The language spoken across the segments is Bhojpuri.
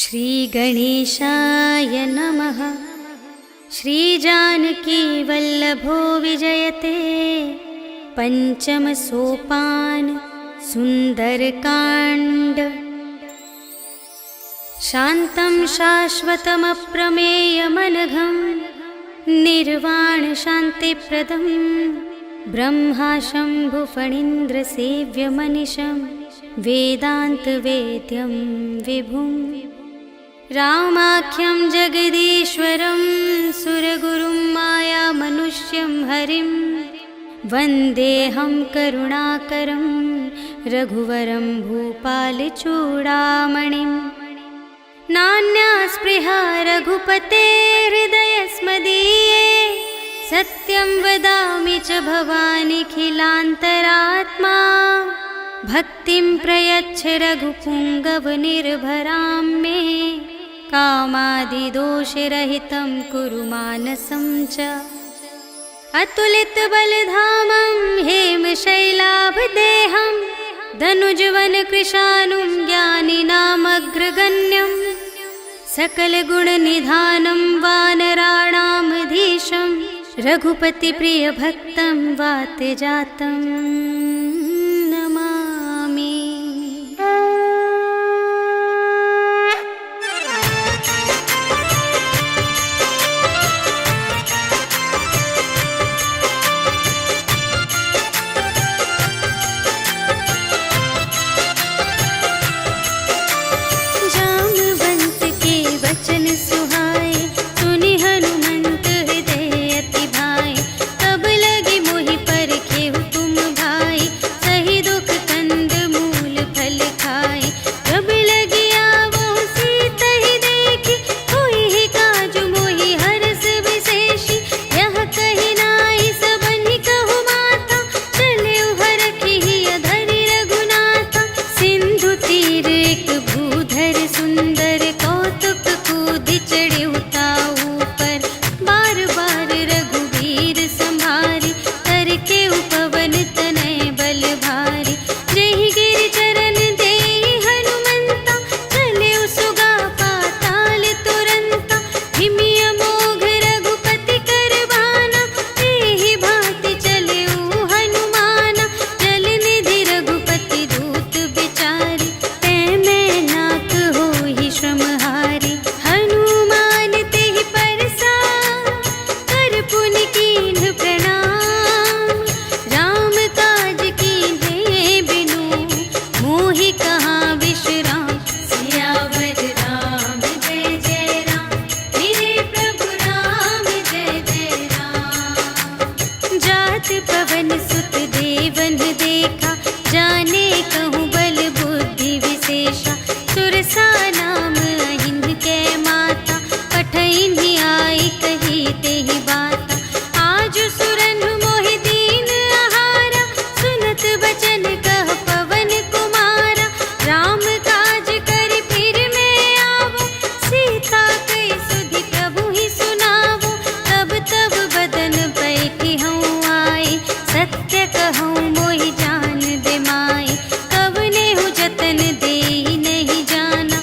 श्रीगणेशाय नमः। श्रीजानकी वल्लभो विजयते पंचम सोपान सुंदरकांड। शान्तं शाश्वतमप्रमेयमनघं निर्वाण शान्तिप्रदं ब्रह्मा शम्भुफणीन्द्रसेव्यमनिशं वेदान्तवेद्यं विभुं। रामाख्यं जगदीश्वरं सुरगुरुं मायामनुष्यं हरिं वन्देऽहं करुणाकरं रघुवरं भूपालचूडामणिं। नान्या स्पृहा रघुपते हृदयस्मदीये सत्यं वदामि च भवानिखिलान्तरात्मा। भक्तिं प्रयच्छ रघुपुङ्गवनिर्भरां मे कामादिदोषरहितं कुरु मानसं च। अतुलितबलधामं हेमशैलाभदेहं धनुजवनकृशानुं ज्ञानिनामग्रगण्यं सकलगुणनिधानं वानराणामधीशं रघुपतिप्रियभक्तं वातजातं नमामि। जामवंत के वचन सुहाए सुनि हनुमंत हृदय अति भाए। तब लगे मोहि परखेहु तुम भाई सही दुख कंद मूल फल खाए। जब लगी आवो सीतहि देखी होई ही काजु मोहि हरस विशेषी। यह कही नाई सबनि कहु माता चले हरखि अधरि रघुनाथा। सिंधु तीर एक भूधर सुंदर कौतुक कूदि चढ़िउ ताऊ पर। बार बार रघुवीर संभारी तरके उपवन तनय बल भारी। जहि गिर चरण देहि हनुमंता चले सुगा पाताल तुरंता। हिमि अमोघ रघुपति कर बाना एहि भांति चले हनुमाना। जल निधि रघुपति दूत बिचारी तै मैं नाथ होहि श्रमहारी। हनुमान तेहि परसा कर पुनि कीन्ह प्रणाम। राम काज कीन्हे बिनु मोहि कहाँ विश्राम। सियावर राम जय जय राम मेरे प्रभु राम जय जय राम। जात पवन सुत देवन देखा जाने कहूँ बल बुद्धि विशेषा। सुरसा नाम अहिंद कै माता पठइन्हि आई कही तेहि बाता। आज सुरनु मोहि दीन आहारा सुनत बचन कह पवन कुमारा। राम काज करि फिर मैं आवो सीता कई सुधि प्रभु ही सुनावो। तब तब बदन बैठी हूँ आई सत्य कहूँ मोहि जान दे माई। कवने हूँ जतन देहि नहीं जाना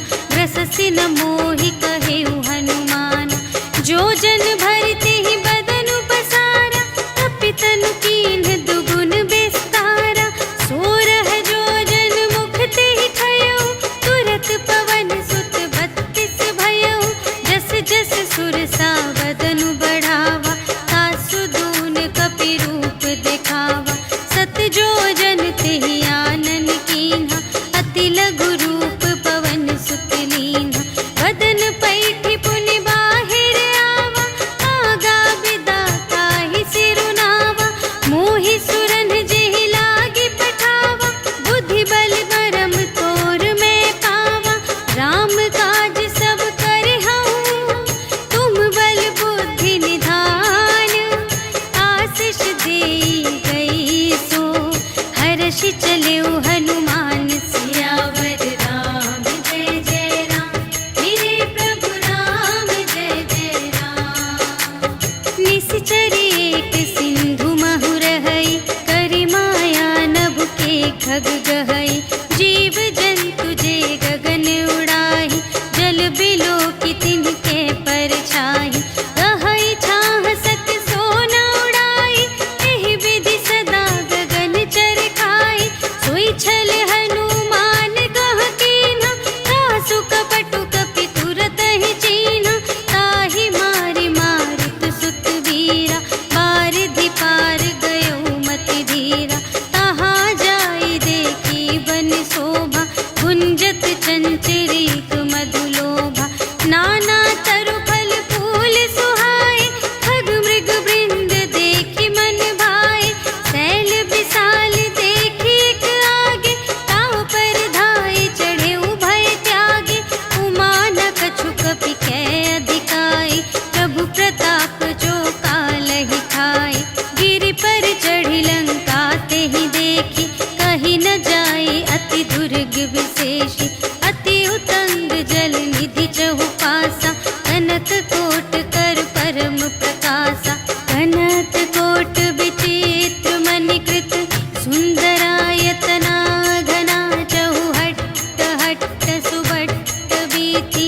भट्ट सुबट्ट बीती,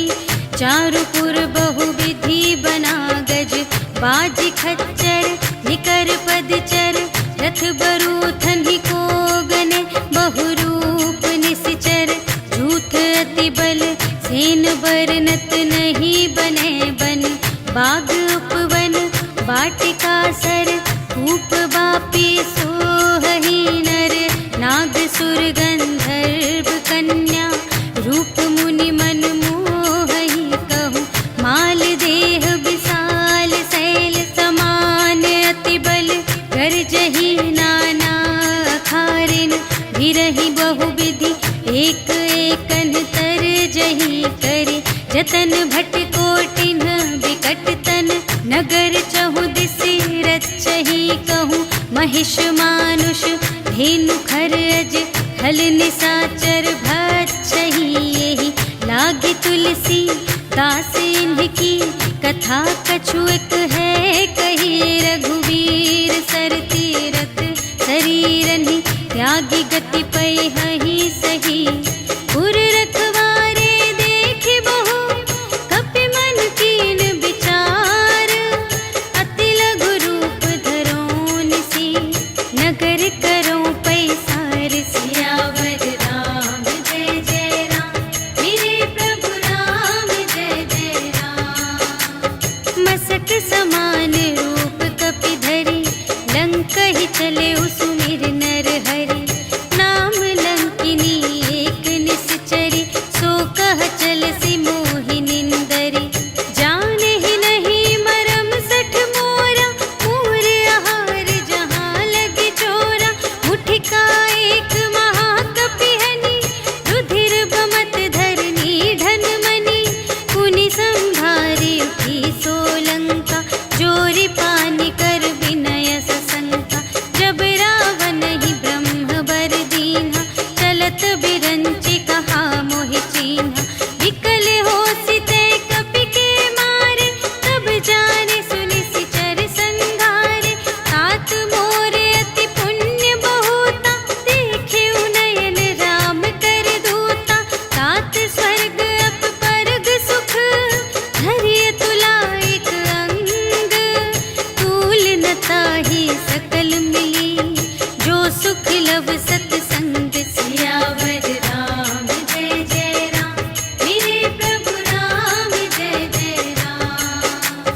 चारुपुर बहुविधि बना गज, बाजी खच्चर निकर पदचर, रथ बरूथन ही को गने, बहुरूप निश्चर, झूठ अति बल सेन बरनत नहीं बने बन, बाग उपवन वाटिका सर, कूप बापी सोहही नर, नाग सुर गंधर्व कन्या, रूप मुनि मन मोहही कहूँ, माल देह विशाल शैल समान, अति बल गर्जही नाना अखारिन, भिरही बहुविधि एक एकन तर जही करे, जतन भट कोटिन विकट तन, नगर चहु दिसि रचही कहूँ, महिष मानुष धेनु खर अज, हल निसाचर भक्षही यही, लागे तुलसी दास इनकी, कथा कछु एक है कही, रघुवीर सर तीरथ शरीरनि, त्यागी गति पै हहि सही, पुर रखवारे देखि बहु, कपि मन कीन विचार, अति लघु रूप धरों निसी, नगर करों पैसार, सियावर राम जय जय राम, मेरे प्रभु राम जय जय राम। मसक समान रूप कपि धरि, लंक ही चले सुमिर नर हरि, नाम लंकिनी एक निश्चरी, सो कह चल सी मोहि निंदरी, जाने ही नहीं मरम सठ मोरा, मोर आहार जहाँ लगे चोरा, मुठिका एक महाकपि हनि, रुधिर बमत धरनी ढन मनि, पुनि संभारी उठी सोलंका, जोरी पानी कर विनय सशंका, जब रावण ही ब्रह्म बर दीन्हा, चलत बिरंचि कहा मोहि चीन्हा, विकल होसि तै कपि के मारे, तब जाने सुनि सिचर संघारे, तात मोर अति पुण्य बहुता, देखे नयन राम कर दूता, तात स्वर्ग अप परग सुख, धरिय तुला एक अंग, तूल न ताहि सकल मिली, जो सुख लव सतसंग, सियावर राम जय जय राम, मेरे प्रभु राम जय जय राम।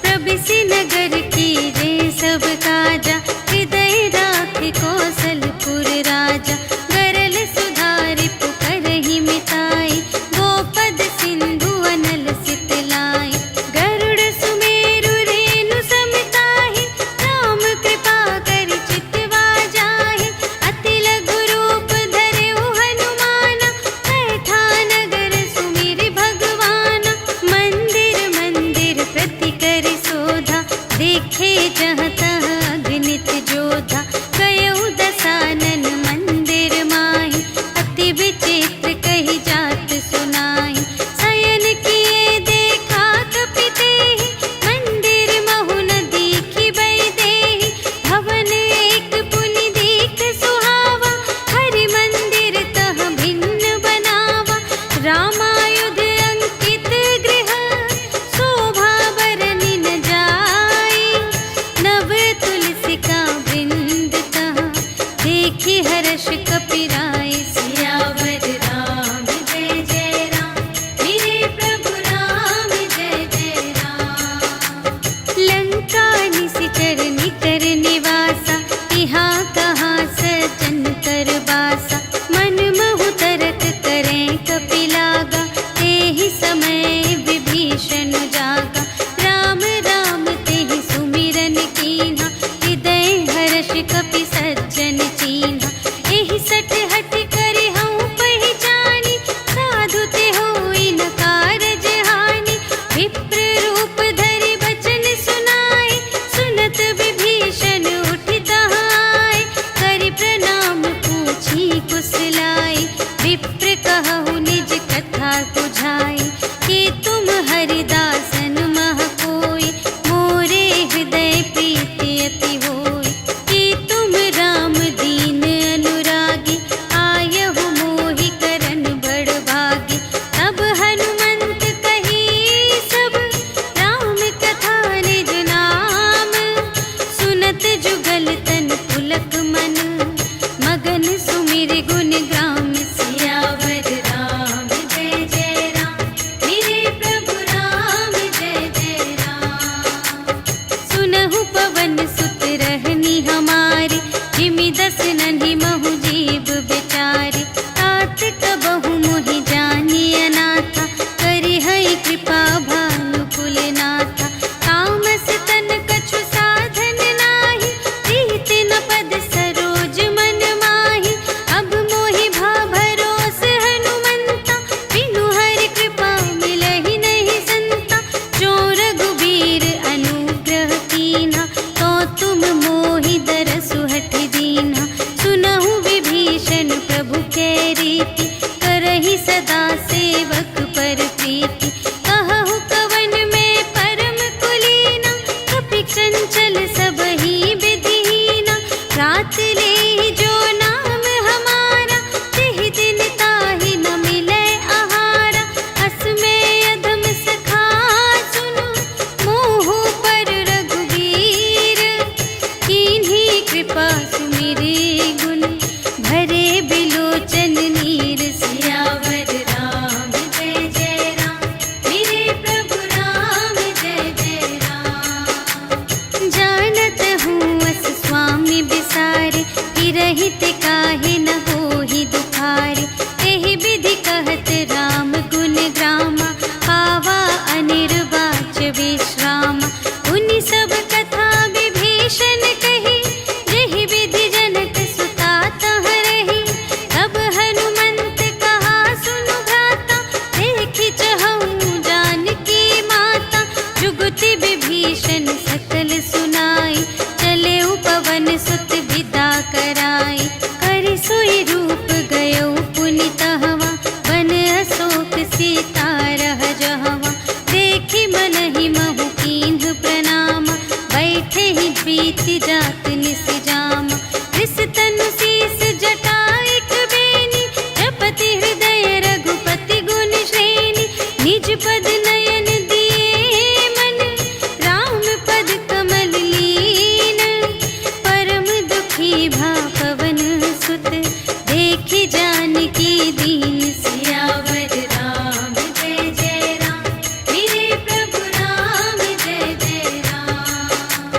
प्रबिसि नगर कीजे सब काजा, हृदय राख कौशलपुर राजा, गरल सुधारि पुकारहि मिताई, गोपद सिंधु अनल सितलाई, गरुड़ सुमेरु रेणु समताहि, राम कृपा करि चितवा जाहि, अति लघु रूप धरेउ हनुमाना, बैठा नगर सुमिरि भगवाना, मंदिर मंदिर प्रति करि शोधा, देखे जहाँ तहाँ अगणित जोधा, गयउ दसानन मंदिर माहि, अति विचित्र कही जात सुनाई, शयन किए देखा कपि तेहि, मंदिर महु न दीखि वैदेही, भवन एक पुनि दीख सुहावा, हरि मंदिर तह भिन्न बनावा, रामायुध अंकित गृह, शोभा बरनि न जाई, नव तुलसी का वृंद तहाँ, देखि हर्ष कपिराय, सियावर राम जय जय राम, मेरे प्रभु राम जय जय राम। लंका निशिचर निकर निवासा, यहाँ कहाँ सजन कर बासा, मन महु तरक करें कपि लागा, तेहि समय विभीषण जागा, राम राम तेहि सुमिरन कीन्हा, हृदय हर्ष कपि सज्जन चीन्हा, एहि सठ हठ करि हऊँ पहिचानी, साधु ते होई न कारज हानि, विप्र रूप धरि बचन सुनाए, सुनत विभीषण उठि तहाय, करि प्रणाम पूछी कुशलाय, विप्र कहु निज कथा बुझाई, कि तुम हरिदासन मह कोई, मोरे हृदय प्रीति अति होई, कि तुम राम दीन अनुरागी, आयहु मोहि करन बड़ भागी, सीता रह जहवा, देखी मन ही महु कीन्ह प्रणाम, बैठे ही बीत जात निस जाम। रिस तनु शीस जटा एक बेनी, जपति हृदय रघुपति गुण श्रेणी। निज पद नयन दिए मन, राम पद कमल लीन। परम दुखी भा पवन सुत, देखी जानकी दीन। सियावर राम जय जय राम, मेरे प्रभु राम जय जय राम।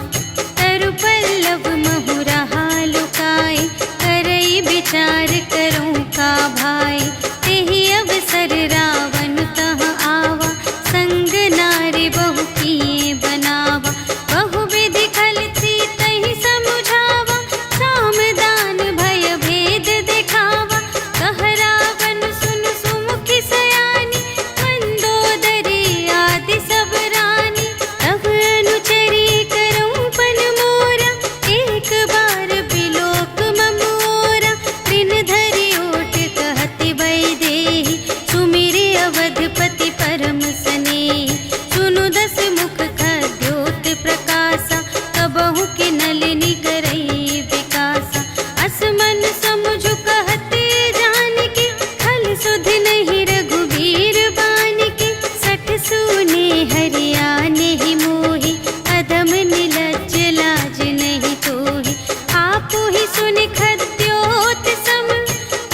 तरु पल्लव महु रहा लुकाए, करई विचार करूं का भाई। तेहि अवसर रावण तह आवा, संग नारी बहु किए बनावा। बहु विधि खल सीतहि समुझावा, साम दान भय भेद दिखावा। कह रावण सुन सुमुखी सयानी, मंदोदरी आदि सब रानी। तब अनुचरी करऊं पन मोरा, एक बार बिलोक ममोरा। त्रिन धरि ओट कहति वैदेही, सुमिरि अवधपति परम स्नेही। सुनु दस मुख खद्योत प्रकाशा, कबहु के नलिनी करई विकासा। असमन समुझु कहते जानकी, खल सुध नहीं रघुबीर बानिकी। सठ सूने हरियाने ही मोही, अधम निलज्ज लाज नहीं तोही। आपो ही सुनि खद्योत सम,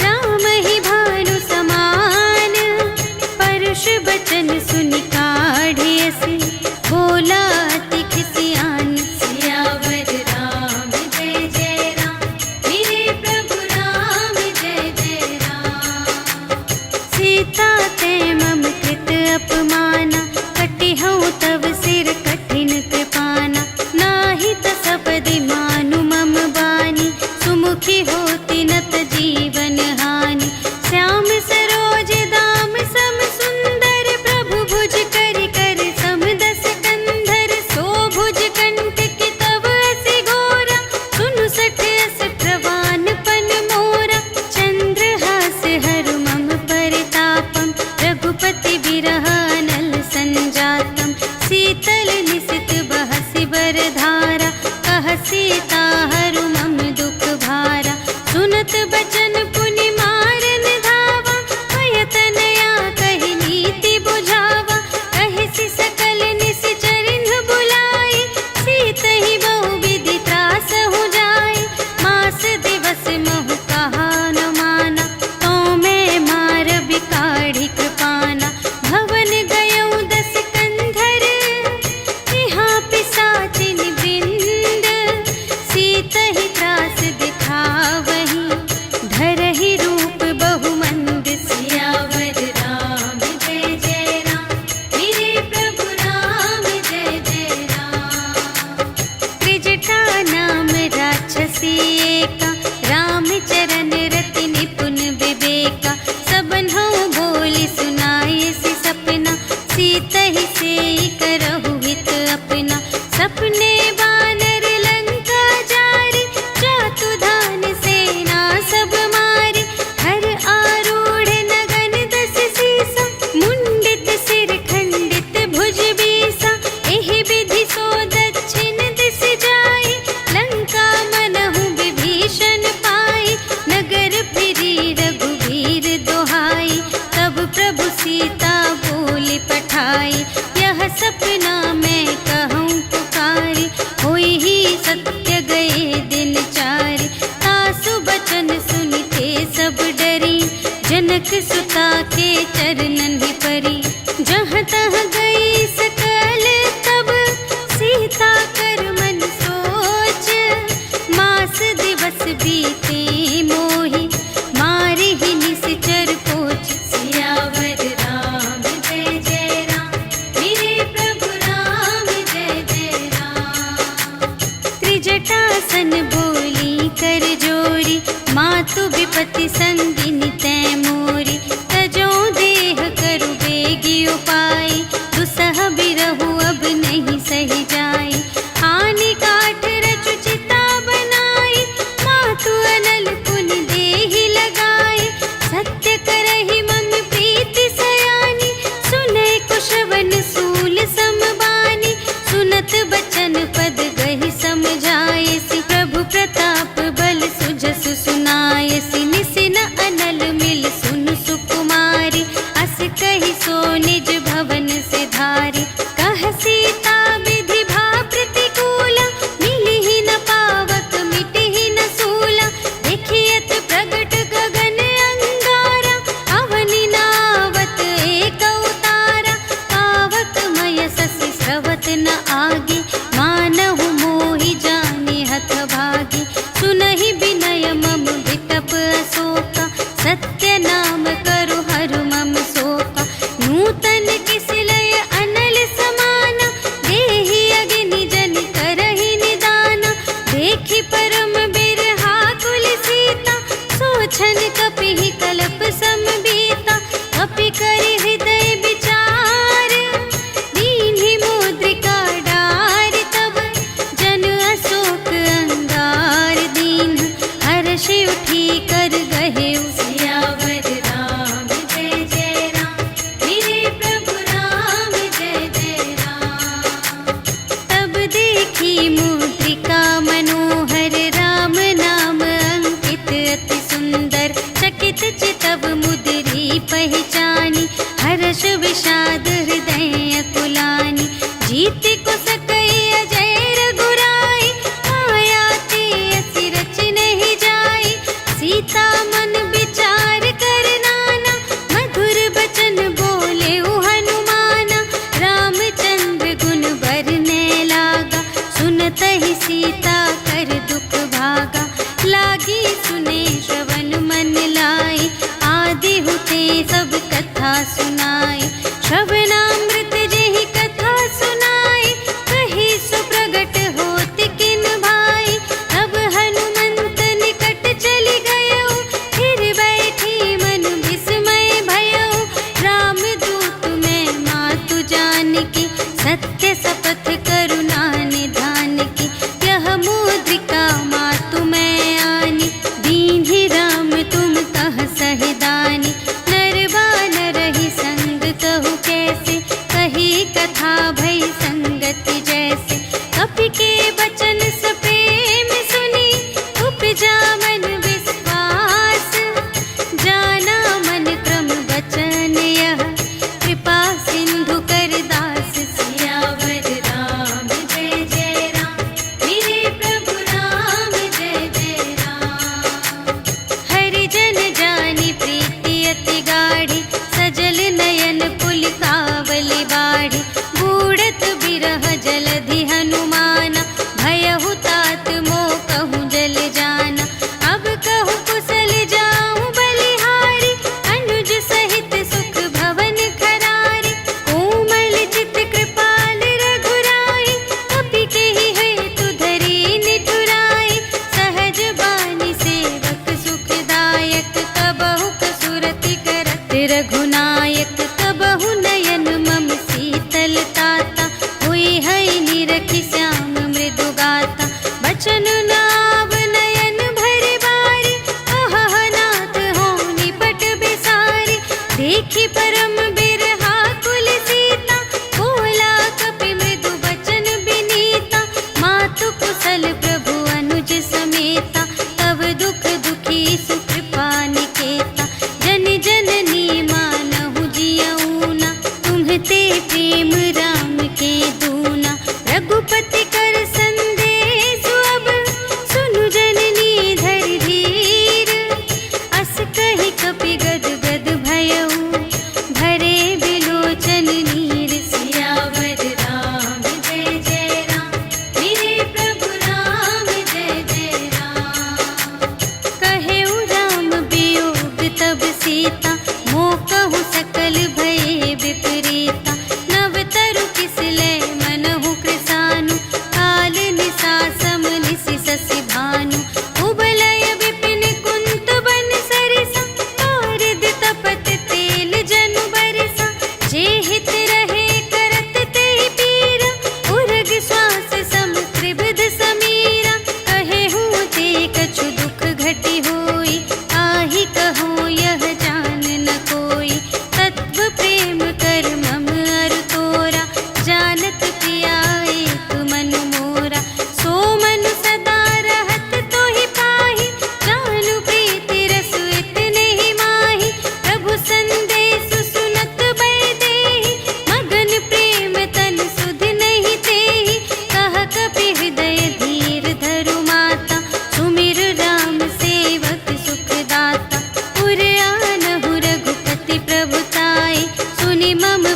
राम ही भानु समान। परुष बचन सुनि काढ़ियसि, बोला अति खिसियान। सियावर राम जय जय राम, मेरे प्रभु राम जय जय राम। सीता ते मम कृत अपमाना, कटिहउँ तव सिर कठिन कृपाना। नाही त सपदि मानु मम बानी, सुमुखी होती नत जीवन हानि। श्याम सरोज दाम सम सुंदर, प्रभु भुज करि कर सम दस कंधर। सो भुज कंटकी तव असि घोरा, सुनु सठ अस प्रवान पन मोरा। चंद्रहास हरु मम परितापम, रघुपति बिरह अनल संजातम। शीतल निसित बहसि बरधारा, कह सीता हरु मम दुख भारा। सुनत बचन पुनि मारन धावा, भय तनया कहि नीति बुझावा। कहिसि सकल निश्चरिन्ह बुलाई, सीतहि बहु विधि त्रासहु जाई। मास दिवस महु कहा न माना, तो मैं मार बिकाढ़ी कृपाना। भवन गयऊँ दस कंधर, यहाँ पिशाचिन वृंद। सीतहि त्रास दिखावहीं, धरहि रूप बहुमंद। सियावर राम जय जय राम, मेरे प्रभु राम जय जय राम। त्रिजटा नाम राक्षसी एका, राम चरण रति निपुण विवेका। सबन्हु बोली सुनाए सि सपना, सीतहि सेई करहु हित अपना। सपने बानर लंका जारी, जातु धान सेना सब मारी। हर आरूढ़ नगन दस सीसा, मुंडित सिर खंडित भुज बीसा। एहि विधि सो दक्षिण दिस जाई, लंका मनहु विभीषण पाई। नगर फिरी रघुवीर दोहाई, तब प्रभु सीता बोली पठाई। यह सपना मैं कहूँ पुकारी, होई ही सत्य गए दिन चारि। तासु बचन सुनिते सब डरी, जनक सुता के चरणन ही परी। जहाँ तहाँ गई सकल तब, सीता कर मन सोच। मास दिवस बीते मोही, मारि ही निश्चर कोच। सियावर राम जय जय राम, मेरे प्रभु राम जय जय राम। त्रिजटासन बोली कर जोरी, मातु विपति संगिनी तै मोरी। तजो देह करु बेगी उपाय, दुसह बिरहु अब नहीं सही जाई। आनि काठ रचु चिता बनाई, मातु अनल पुनि देहि लगाई। सत्य करहि मम प्रीति सयानी, निज भवन से धारे। कह सीता विधि भा प्रतिकूला, मिलिहि न पावक मिटिहि न सूला। देखियत प्रगट गगन अंगारा, अवनि नावत एक अवतारा। पावक मय ससि स्रवत न आगे, मानहु मोहि जानि हथ भागे। सुनहि बिनय मम विटप अशोका, सत्य नाम करु हरु मम शोका। नूतन किसिलय अनल समाना, देहि अग्नि जन करहि निदाना। देखि परम बिरहा कुल सीता, सोचन कपिहि कलप समबीता। कपि करि हृदय विचार, दीन्हि मुद्रिका डार। तब जन अशोक अंगार दीन, हर्षि उठी कर गहेउ सियावर राम जय जय राम। मेरे प्रभु राम जय जय राम। तब देखी मुद्रिका मनोहर, राम नाम अंकित अति सुंदर। चकित चितव मुद्री पहचानी, हर्ष विषाद हृदय अकुलानी। जीत को सकई अजय रघुराई, माया ते असि रच नहीं जाई। सीता मन विचार कर नाना, मधुर बचन बोले हनुमाना। रामचंद्र गुण बरने लागा, सुनतहि सीता कर दुख भागा। लागी सुने श्रवण मन लाई, आदि हुते सब कथा सुनाई। श्रवणामृत जेहि कथा सुनाई, कही सो प्रगट होत किन भाई। तब हनुमंत निकट चली गयो, फिर बैठी मन विस्मय भयो। रामदूत मैं मातु जानकी, सत्य शपथ करुणा निधान की। यह मुद्रिका मातु मैं आनी, दीन्हि राम तुम कह सहिदानी। नर बानर ही संग कहु कैसे,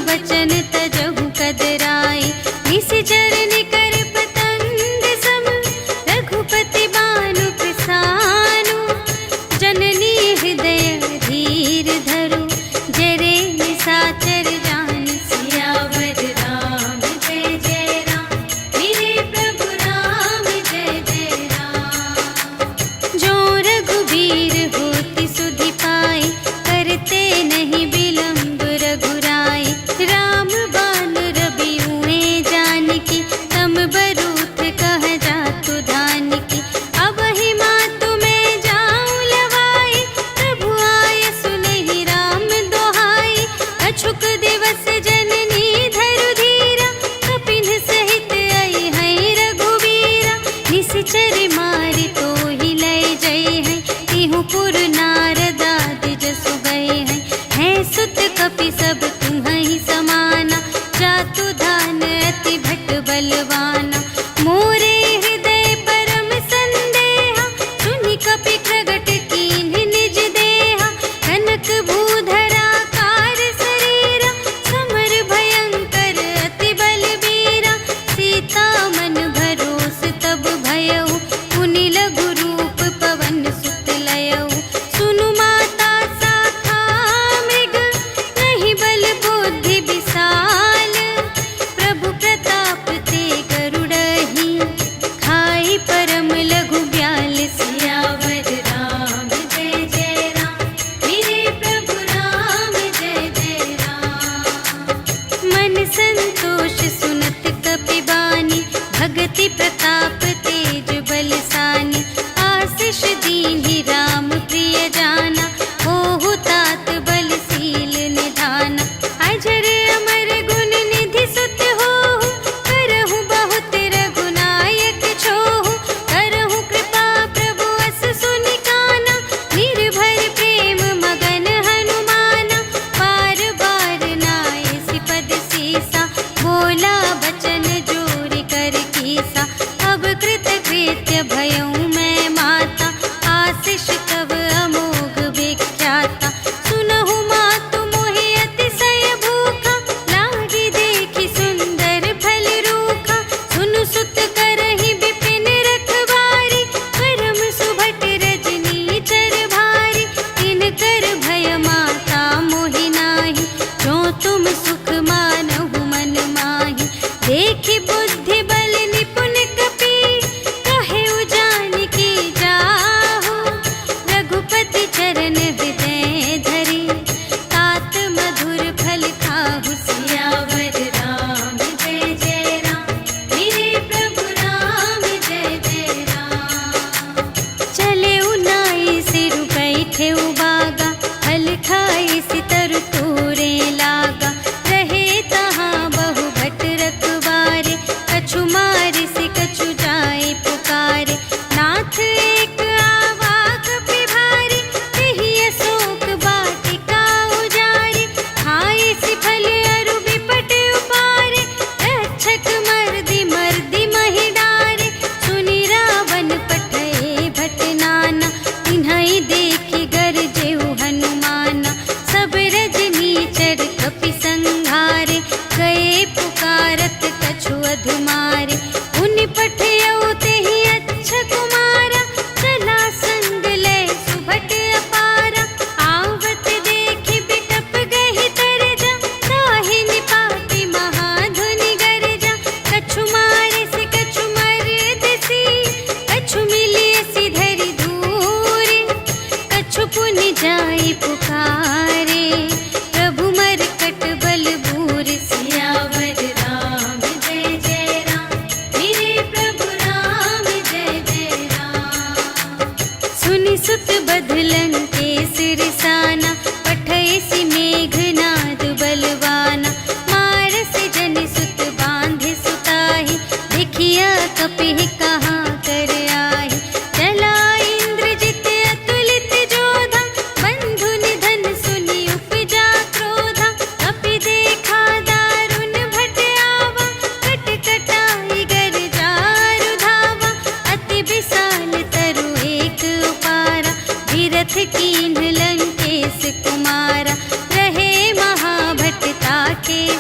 बचन तजहु कदराए। निश्चर निकर पतंग सम रघुपति बानु प्रसानु। जननी हृदय धीर धरु जरे निसाचर जान। सियावर राम जय जय राम, मेरे प्रभु राम जय जय राम। जो रघुबीर होति सुधि पाए, करते नहीं विलंब रघुराई। राम बान रबिउए जानकी, तम बरूथ कह जातु धानकी। अब ही मातु मैं जाऊं लवाई, प्रभु आय सुनहि राम दोहाई। अछुक दिवस जननी धरु धीरा, कपिन सहित आई है रघुबीरा। निश्चर मारि तोहि लय जय है, तिहु पुर नारद आदि जसु गए हैं। है सुत कपि सब तुम्हि समाना, जातु धान अति भट बलवाना। मोरे हृदय परम संदेहा, सुनि कपि प्रगट कीन्ह निज देहा। कनक भूधरा कार शरीरा, समर भयंकर अति बलबीरा। सीता मन भरोस तब भयउ, पुनि लघु रूप पवन सुत लयउ। सुनु माता शाखा मृग, नहीं बल बुद्धि विशाल। प्रभु प्रताप ते गरुड़हि, खाई परम लघु ब्याल। सियावर राम जय जय राम, मेरे प्रभु राम जय जय राम। मन संतोष सुनत कपि बानी, भगति प्रताप तेज बलसानी। आशीष दीन्हि राम प्रिय जाना, होहु तात बलशील निधाना। अजर अमर गुण निधि सुत होहु, करहु बहुत रघुनायक छोहु। करहु कृपा प्रभु अस सुनि काना, निर्भर प्रेम मगन हनुमाना। बार बार नाय सिपद सीसा, बोला बचन जोरि कर कीसा। अब कृत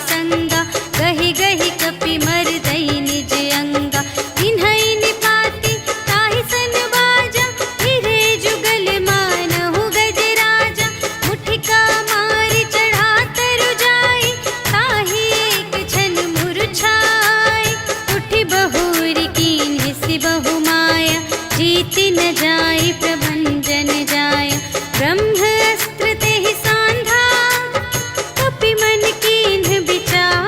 संगा, गहि गहि कपि मरदई निज अंगा। इन्हई निपाति ताहि सन बाजा, फिरे जुगल मानहु गजराजा। मुठिका मारि चढ़ा तरु जाई, ताहि एक छन मुरझाई। उठि बहुरी कीन्ह सि बहु माया, जीति न जाई प्रभंजन जाया। ब्रह्म अस्त्र तेहि सांधा, कपि मन कीन्ह विचार।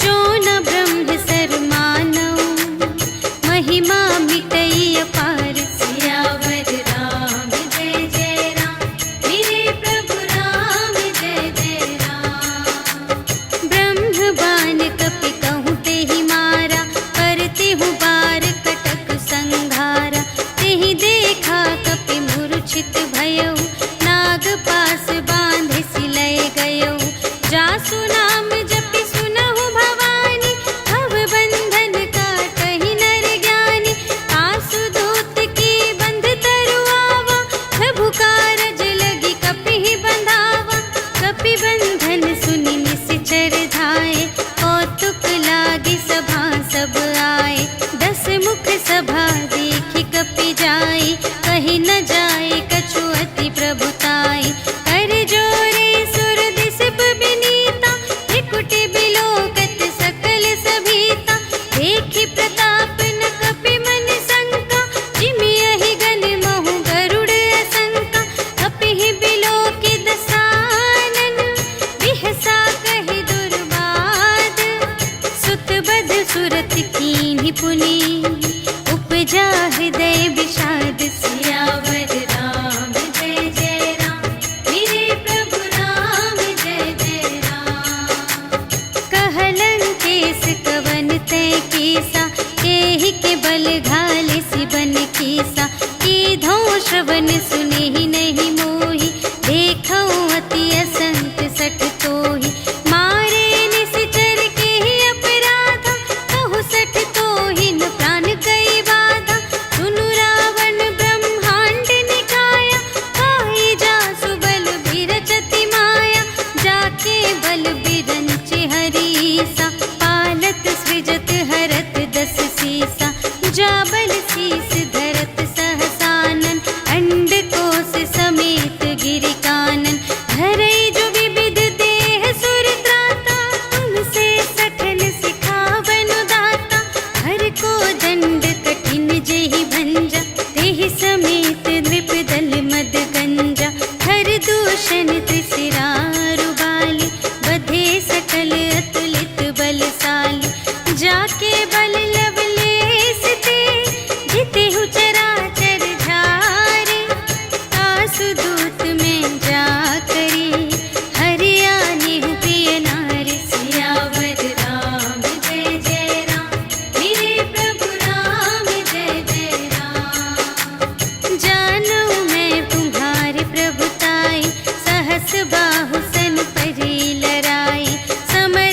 जो न ब्रह्म सर मानौ, महिमा मिटई अपार। सियावर राम जय जय राम, मेरे प्रभु राम जय जय राम। ब्रह्म बाण कपि कहूँ तेहि मारा, करतेहु बार कटक संघारा। तेहि देखा कपि मूर्छित भयउ, नाग पास बांधे सिलय गयउ। जासु नाम जपि सुनहु भवानी, भव बंधन काटहि नर ज्ञानी। आसु दूत की बंध तरु आवा, प्रभु कारज लगी कपिहि बंधावा। कपि बंधन सुनि निश्चर धाये, कौतुक लागी सभा सब आए। 10 मुख सभा देखि कपि जाई, कहि न जाए कछु अति प्रभुताई। कर जोरे सुर दिसप बिनीता, त्रिकुटि बिलोकत सकल सभीता। देखि प्रताप न कपि मन शंका, जिमियहि गन महु गरुड़ असंका। कपिहि बिलोकि दसानन, बिहसा कहि दुर्बाद। सुत बध सुरत कीन्हि पुनि, उपजा हृदय विषाद। सियावर राम जय जय राम, मेरे प्रभु राम जय जय राम। कहलन केस कवन तै कीसा, केहि के बल घाले सिबन कीसा। कीधौं श्रवण सुनेहि नहीं मोहि, देखौं अति असंत सठ तोहि। मारे निश्चर केहि अपराधा, कहु सठ तोहि न प्राण कई बाधा। सुनु रावण ब्रह्मांड निकाया, पाहि जासु बल बिरचति माया। जाके बल बिरंचि हरीसा, पालत सृजत हरत 10 सीसा। जा बल शीस धरत सहसानन, अंड कोश समेत गिरि कानन। धरई जो विविध देह सुर त्राता, तुमसे सठन सिखावनु दाता। हर को दंड कठिन जेहि भंजा, तेहि समेत नृप दल मद गंजा। हर दूषण त्रिशिरारु बाली, बधे सकल अतुलित बलशाली। जाके बल लवलेस ते, जितेहु चराचर झारे। आसु दूत में जा करी, हरियानेहु प्रिय नारी। सियावर राम जय जय राम, मेरे प्रभु राम जय जय राम। जानू मैं तुम्हारे प्रभुताई, सहस बाहु सन परी लराई। समर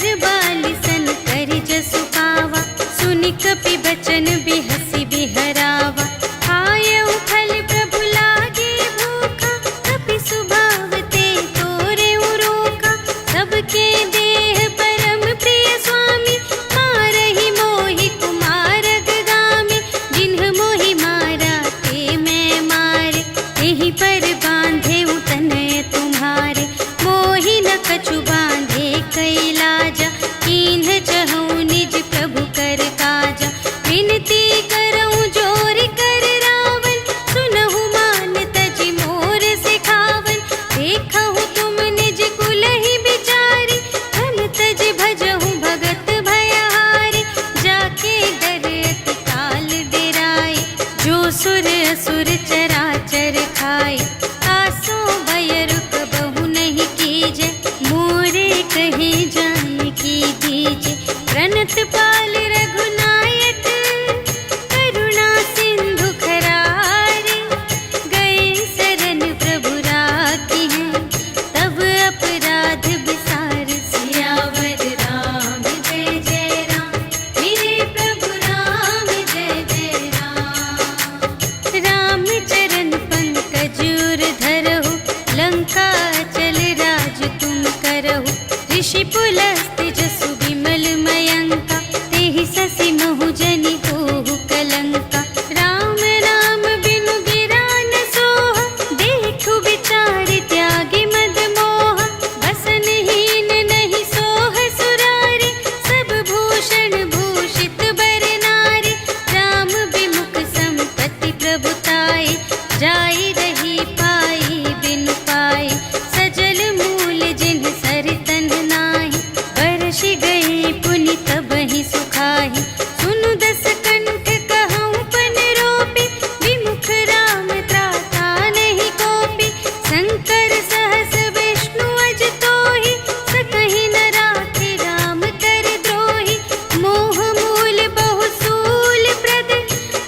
हस्त जसु विमल मयंका, तेहि ससि महु जनि होहु कलंका। राम नाम बिनु गिरा न सोहा, देखु विचार त्यागी मद मोहा। बसनहीन नहीं सोह सुरारी, सब भूषण भूषित बर नारी। राम विमुख संपत्ति प्रभुताई, जाई रही पाई बिनु पाई। सजल मूल जिन सर तन नाही, बरषि गई पुनि तबहि सुखाहि। सुनु दस कंठ कहऊँ पन रोपी, विमुख राम त्राता नहीं कोपी। शंकर सहस विष्णु अज तोहि, सकहि न राखे राम कर द्रोही। मोह मूल बहु सूल प्रद,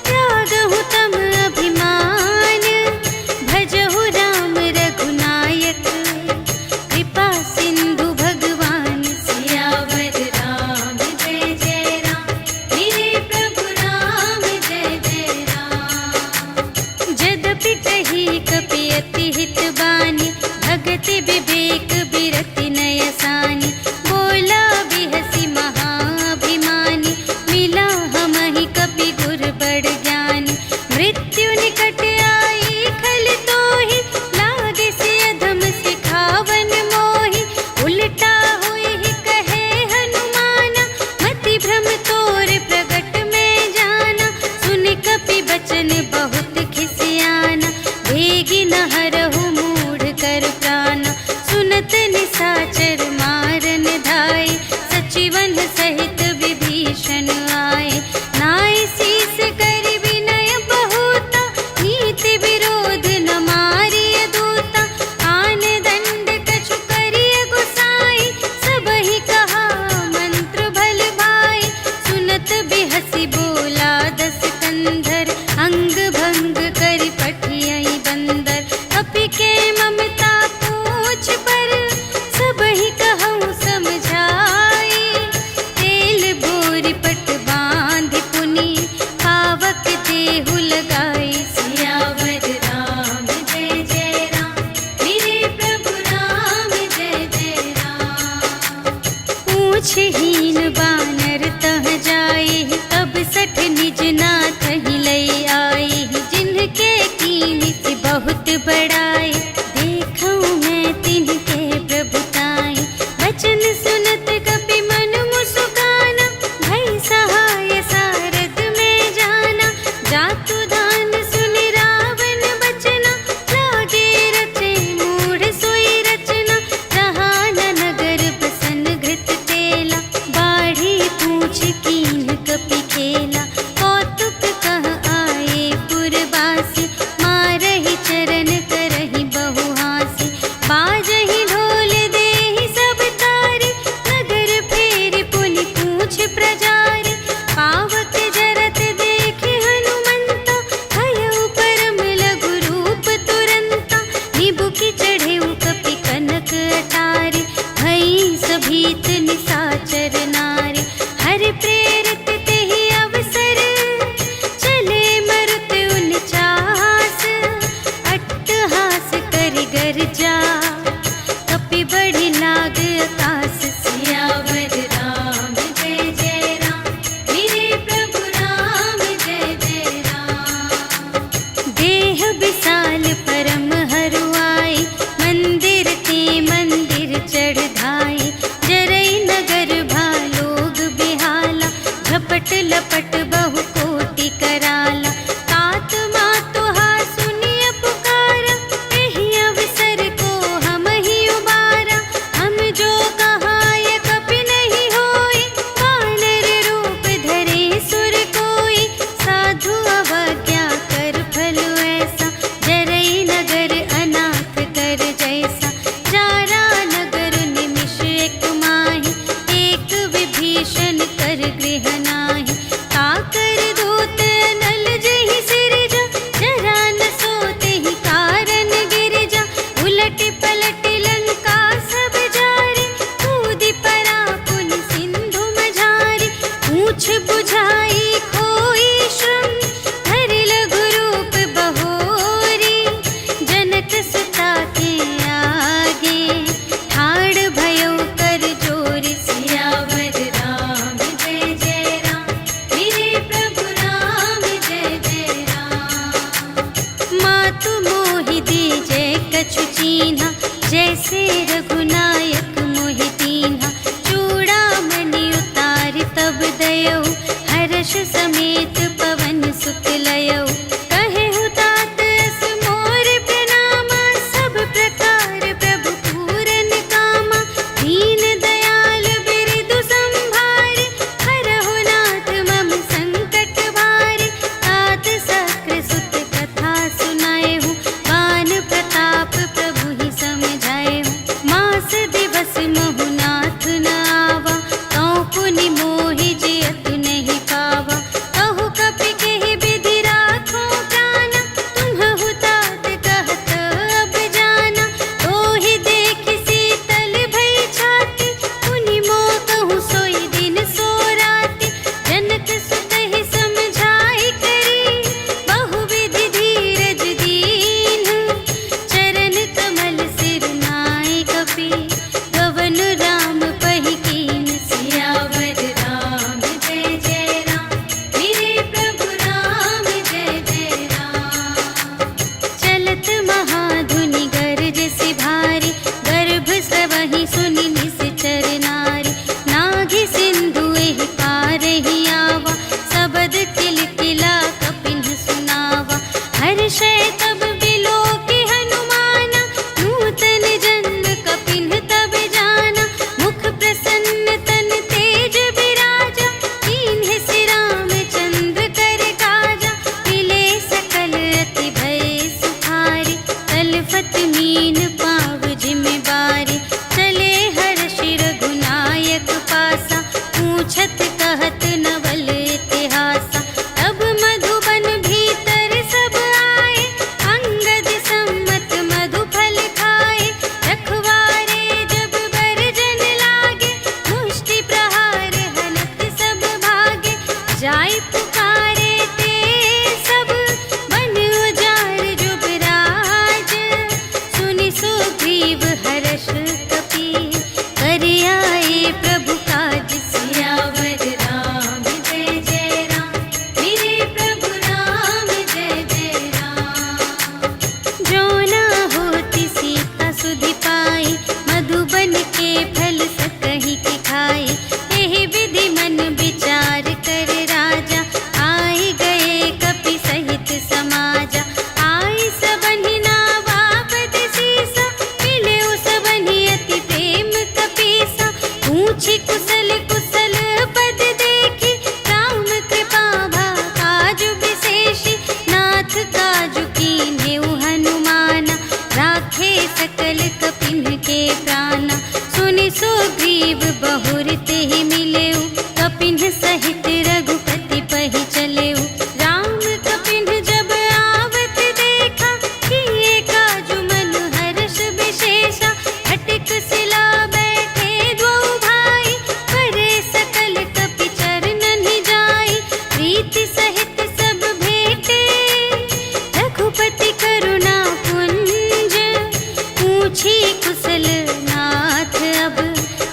त्यागहु तम अभिमान। भजहु राम रघुनायक, कृपा सिंधु भगवान। सियावर राम जय जय राम, मेरे प्रभु राम जय जय राम। जदपि कही कपि अति हित बानी, भगति विवेक बिरति नय सानी। बोला बिहसी महाभिमानी, मिला हमहि कपि गुर बड़ ज्ञानी। मृत्यु निकट आई खल तोहि, लागे से अधम सिखावन मोहि। उलटा हुई कहे हनुमाना, मति भ्रम तोर प्रगट में जाना। सुन कपि बचन बहुत खिसियाना, भेगी न हरहु मूढ़ कर प्राना। सुनत निसाचर मारन धाय, सचिवन सहित विभीषण आए। नाय शीस कर विनय बहुता, नीति विरोध न मारिय दूता। आन दंड कछु करिय गुसाई, सबहि कहा मंत्र भल भाई। सुनत बिहसी बोला दस कंधर, अंग भंग करि पठियहि बंदर। कपि के ममता पूछ पर, सबहि कहऊँ समझाई। तेल बोरि पट बाँधि पुनि, पावक देहु लगाई। सियावर राम जय जय राम, मेरे प्रभु राम जय जय राम। पूछहीन बानर तह जाई, तब सठ निज नाथ ही लई आई। जिनके कीन्हि बहुत बड़ाई, देखऊँ मैं तिनके प्रभुताई। बचन सुनत कपि मन मुस्काना, भई सहाय सारथ में जाना। जातु दान सुनि रावण बचना, लागे रचे मूढ़ सोई रचना। जहाँ न नगर बसन घृत तेला, बाढ़ी पूछ कीन्ह कपि खेला। कौतुक कुशल कुशल पद देखी, राम कृपा भा काजु विशेषी, नाथ काजु कीन्हेउ हनुमाना, राखे सकल कपिन के प्राणा। सुनि सुग्रीव बहुर तेहि मिलेउ, कपिन सहित रघुपति पहि चलेउ। राम कपिन जब आवत देखा, किए काजु मन हर्ष विशेषा, हटिक सिला बैठे द्वौ भाई, करे सकल कपि चरणनि जाई। प्रीति सहित सब भेटे, रघुपति करुणा पुंज, पूछी कुशल नाथ अब,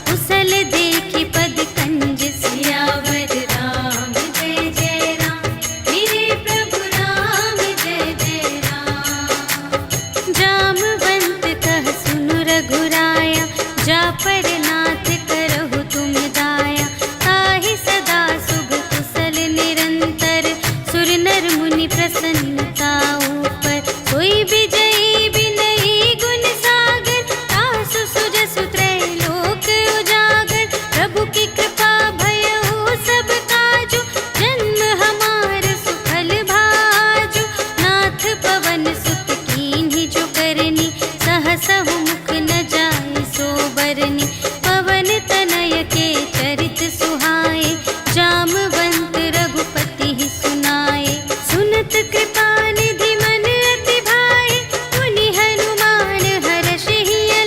कुशल देखी पद कंज। सियावर राम जय जय राम, मेरे प्रभु राम जय जय राम। जामवंत कह सुनु रघुराया, जा पर नाथ करहु तुम दाया। ताहि सदा सुख कुशल निरंतर, सुर नर मुनि प्रसन्नता ऊपर। सोई विजयी विनयी गुण सागर, तासु सुजसु त्रैलोक उजागर। प्रभु की कृपा भयउ सब काजु, जन्म हमार सुफल भाजु। नाथ पवन सुत कीन्हि जो करनी, सहसहु मुख न जाय सो बरनी। पवन तनय के चरित सुहाए, जामवंत रघुपति ही सुनाए। सुनत कृपा निधि मन अति भाए, मुनि हनुमान हर्षि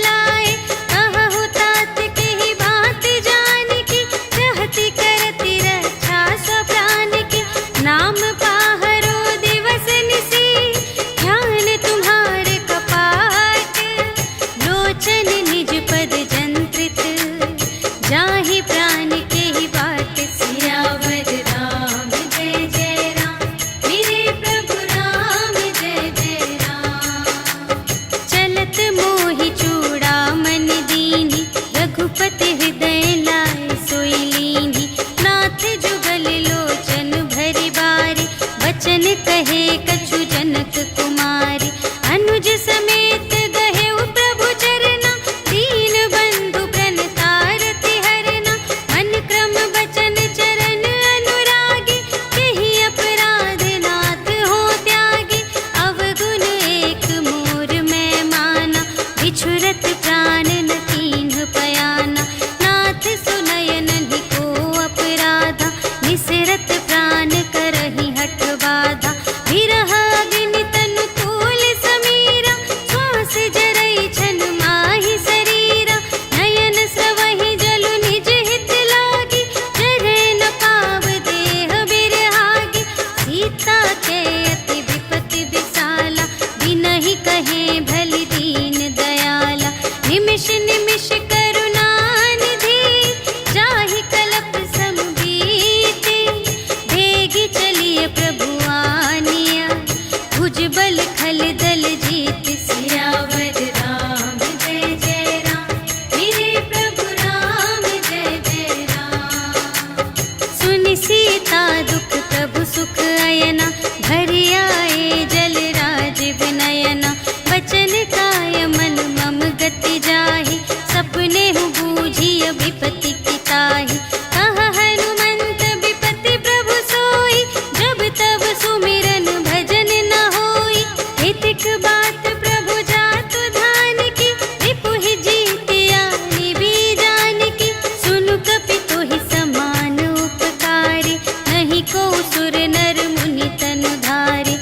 लाए। कहु तात केहि बात जानकी, रहति करति रक्षा स्व प्राण की। नाम पाहरो दिवस निसी, ध्यान तुम्हारे कपाट। लोचन निज पद जंत्रित, जाहि प्राण केहि बाट। सियावर राम जय जय राम, मेरे प्रभु राम जय जय राम। चलत मोहि चूड़ामणि दीन्हि, रघुपति हृदय लाय सोई लीन्हि। नाथ जुगल लोचन भरि बारी, बचन कहे कछु जनक कुमारी। अनुज समेत गहेउ प्रभु चरना, दीन बंधु प्रणतारति हरना। मन क्रम बचन चरण अनुरागी, केहि अपराध नाथ हो त्यागी। अवगुण एक मोर मैं माना, बिछुरत प्राण न कीन्ह पयाना। नाथ सुनयनहि को अपराधा, निसरत प्राण करहि हठ बाधा। विरह अग्नि तनु तूल समीरा, श्वास जरई छन माहि शरीरा। नयन स्रवहि जलु निज हित लागी, जरै न पाव देह बिरहागी। सीता के अति विपति विसाला, बिनहि कहे भलि दीन दयाला। निमिष निमिष करुणा निधि, जाहि कलप सम बीति। भेगी चलिए प्रभु आनिया, भुजबल खल दल जीत। सियावर राम जय जय राम, मेरे प्रभु राम जय जय राम। सुनि सीता दुख प्रभु सुख अयना, भरि आए जल राज विनयना। बचन काय मन मम गति जाहि, सपने हूँ बूझिय विपति की ताहि। कह हनुमंत विपति प्रभु सोई, जब तब सुमिरन भजन न होई। हितिक बात प्रभु जातु धान की, रिपुहि जीतिया निबी जान की। सुनु कपि तोहि समान उपकारी, नहीं को सुर नर मुनि तनु धारी।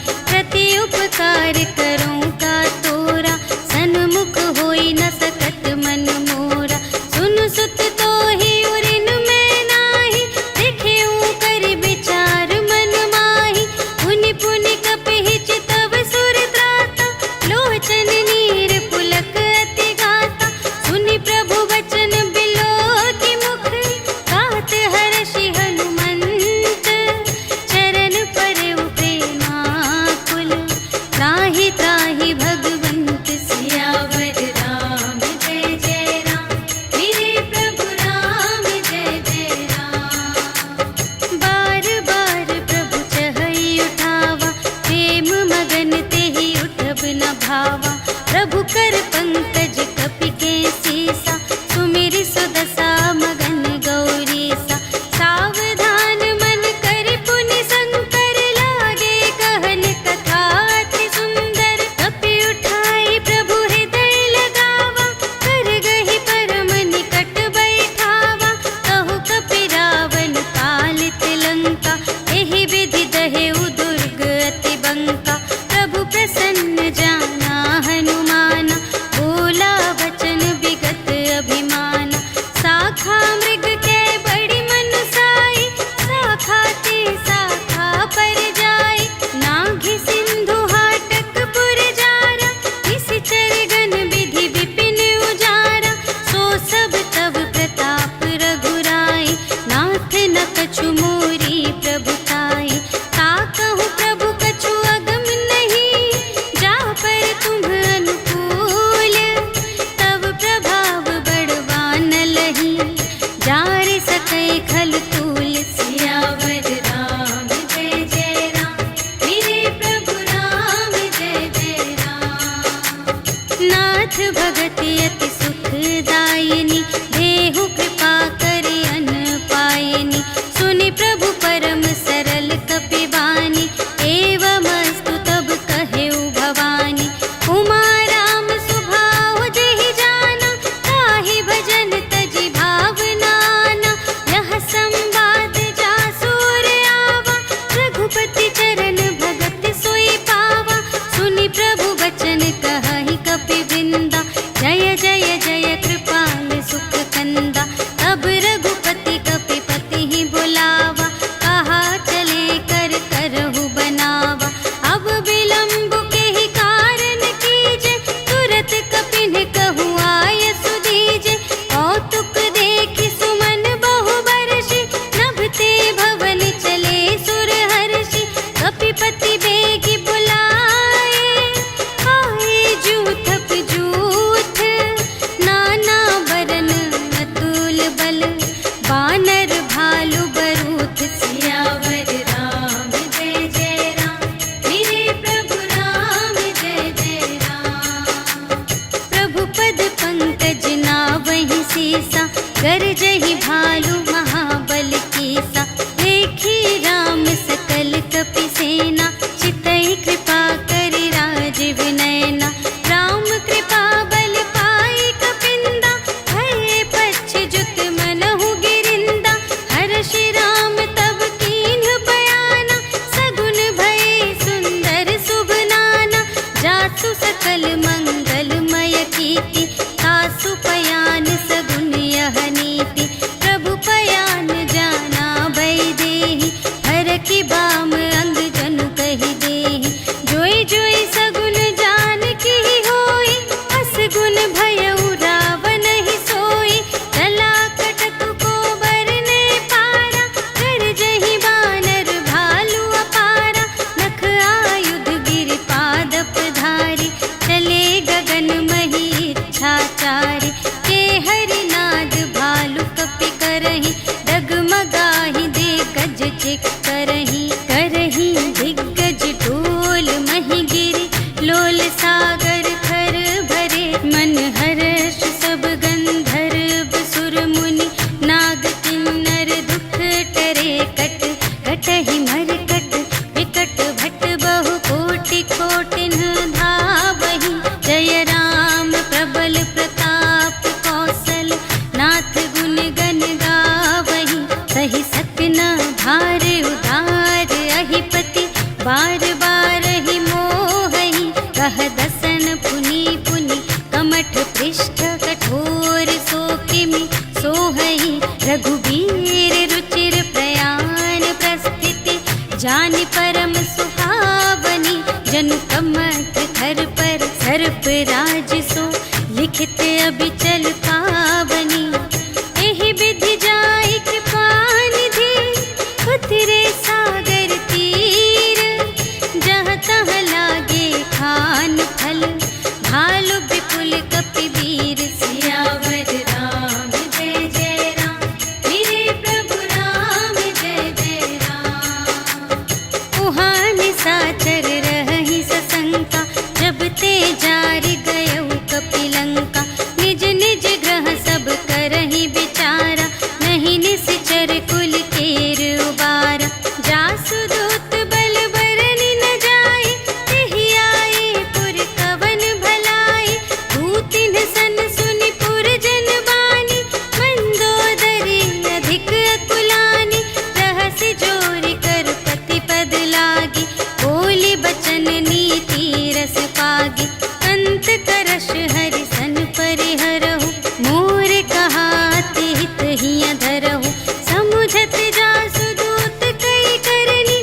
कछु मोरी प्रभुताई। ता कहूँ प्रभु कछु अगम नहीं, जा पर तुम अनुकूल, तब प्रभाव बढ़वान लही, जार सकै खल तूल। सियावर राम जय जय राम, मेरे प्रभु राम जय जय राम। नाथ भगति अति सुखदायिनी, देहु कृपा करे अन पायिनी। सुनि प्रभु परम सरल कपिबानी, एवमस्तु तब कहेउ भवानी। उमा राम सुभाव जेहि जाना, ताहि भजन तजि भावनाना। यह संवाद जासुर आवा, रघुपति चरण भगत सोई पावा। सुनि प्रभु वचन कहहि कपिबिंदा, जय जय जय कृपाल सुख कंदा। तब रघुपति कपिपति ही बुलावा, कहा चले कर करहु बनावा। अब विलंब के ही कारण कीजे, तुरत कपिन कहु आय सुदीजे। कौतुक देखि सुमन बहु बरषि, नभते भवन चले सुर हर्षि। कपिपति बेगी बुलाए, आए जूथप जूथ, नाना बरन अतुल बल, बानर भालु बरूथ। सियावर राम जय जय राम, मेरे प्रभु राम जय जय राम। प्रभु पद पंकज नावहि सीसा, गरजहि भालु महाबल कीसा। देखी राम सकल कपि सेना, चितई कृपा करि राज विनयना। राम कृपा बल पाई कपिंदा, भये पच्छ जुत मनहु गिरिंदा। हर्षि राम तब कीन्ह बयाना, सगुन भये सुंदर शुभ नाना। जासु सकल मंगलमय कीर्ति, तासु पयान सगुन यह नीति। प्रभु पयान जाना भय देहि, हर की बाम अंग जनु कहि देहि। जोई जोई सगुन जान की होई, असगुन भयउ रावण ही सोई। चला कटक को बरने पारा, गरजहि बानर भालु अपारा। नख आयुध गिर पादप धारी, चले गगन मही इच्छाचारी। के हरिनाद भालु कपि करहि, डगमगाहि दे गज चिक करहि। करहि दिग्गज ढोल महि गिरि, लोल सागर खर भरे। मन हर्ष सब गंधर्व सुर मुनि, नाग किन्नर दुख टरे। कट कटहि मरकट विकट भट, बहु कोटि कोटिन धावहि। जय राम प्रबल प्रताप कौशल, नाथ गुण गण गावहि। सहि सकना भार उधार अहिपति, बार बार ही मोहहि। कह दसन पुनि पुनि, कमठ पृष्ठ कठोर सो किमि सोहहि। रघुबीर रुचिर प्रयाण प्रस्थिति, जानि परम सुहावनी। जनु कमठ धर पर सर्प राज सो, लिखित अबिचल पावनी। एहि विधि जाई कृपा निधि, उतरे सागर तीर। जहाँ तहाँ लागे खान फल, भालु विपुल कपिवीर। सियावर राम जय जय राम, मेरे प्रभु राम जय जय राम। उहाँ निशाचर रहहि सशंका, जब ते जारि गयउ कपिलंका। निज निज ग्रह सब करहि विचारा, नहीं निश्चर कुल केर उबारा। जासु दूत बल बरनि न जाय, तेहि आए पुर कवन भलाई। दूतिन सन सुनि पुर जन बानी, मंदोदरी अधिक अकुलानी। रहसि जोरि कर पति पद लागी, बोली बचन नीति रस पागी। अंत करश हरि सन परिहरहु, मोर कहाति हित हिय धरहु। समुझत जासु दूत कई करनी,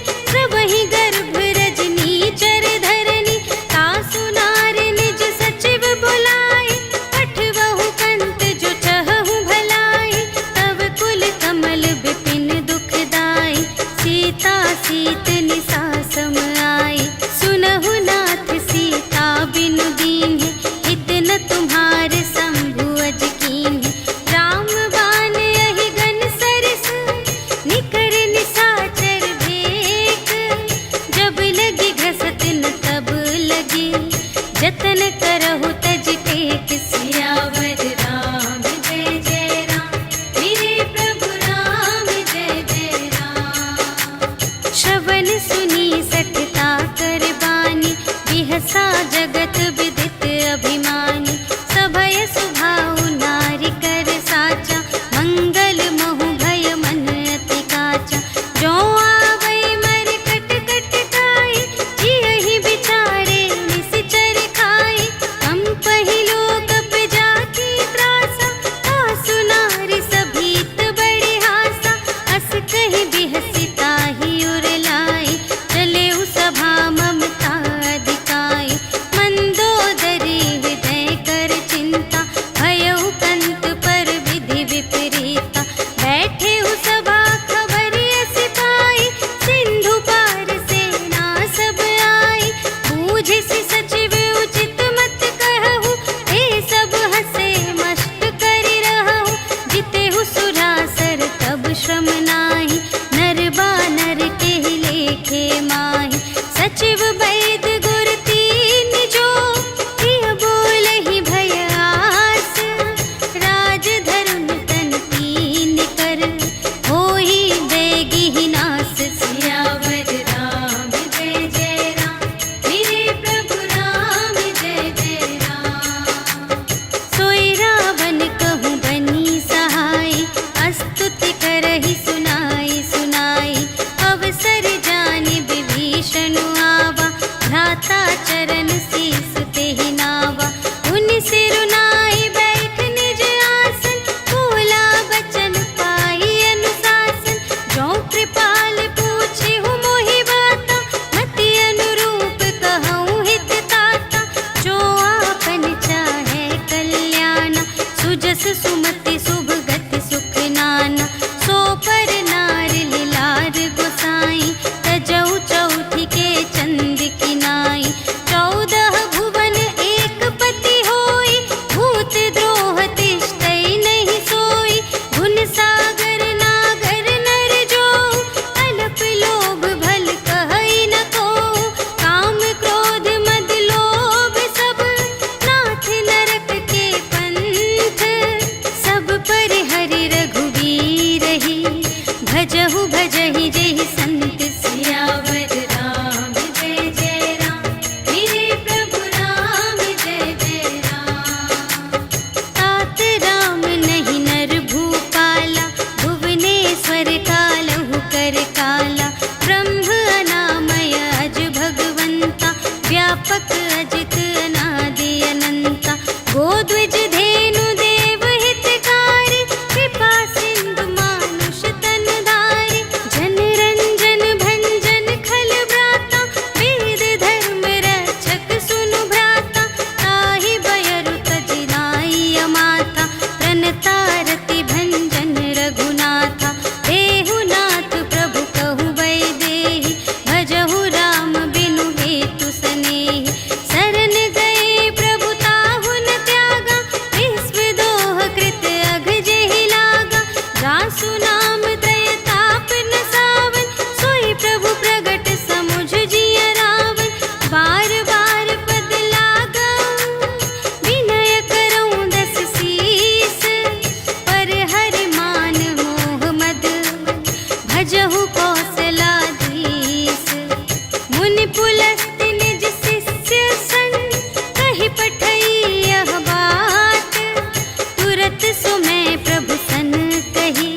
भजहु भजहि जेहि संत सियावर राम जय जय राम, मेरे प्रभु राम जय जय राम। तात राम नहीं नर भूपाला, भुवनेश्वर कालहु कर काला। ब्रह्म अनामय अज भगवंता, व्यापक अजित अनादि अनंता। गोध्वज धेनु देव हितकारी, कृपा सिंधु मानुष तन धारी। जन रंजन भंजन खल व्राता, वेद धर्म रक्षक सुनु भ्राता। ताहि बयरु तजि नाई माता, प्रणतारति भंजन रघुनाथा। देहुनाथ प्रभु कहु वैदेही, भजहु राम बिनु हेतु सनेही। शरण गए प्रभु ताहु न त्यागा, विश्व दोह कृत अघ जेहि लागा। जासु नाम त्रय ताप न सावन, सोई प्रभु प्रगट समुझ जिय रावण। बार बार पद लागऊं, विनय करऊं दस सीस। पर हरि मान मोह मद, भजहु कौशलाधीश। मुनि पुलस्त्य निज शिष्य संग, कहि पठई यह बात। तुरत सुमय प्रभु सन कही,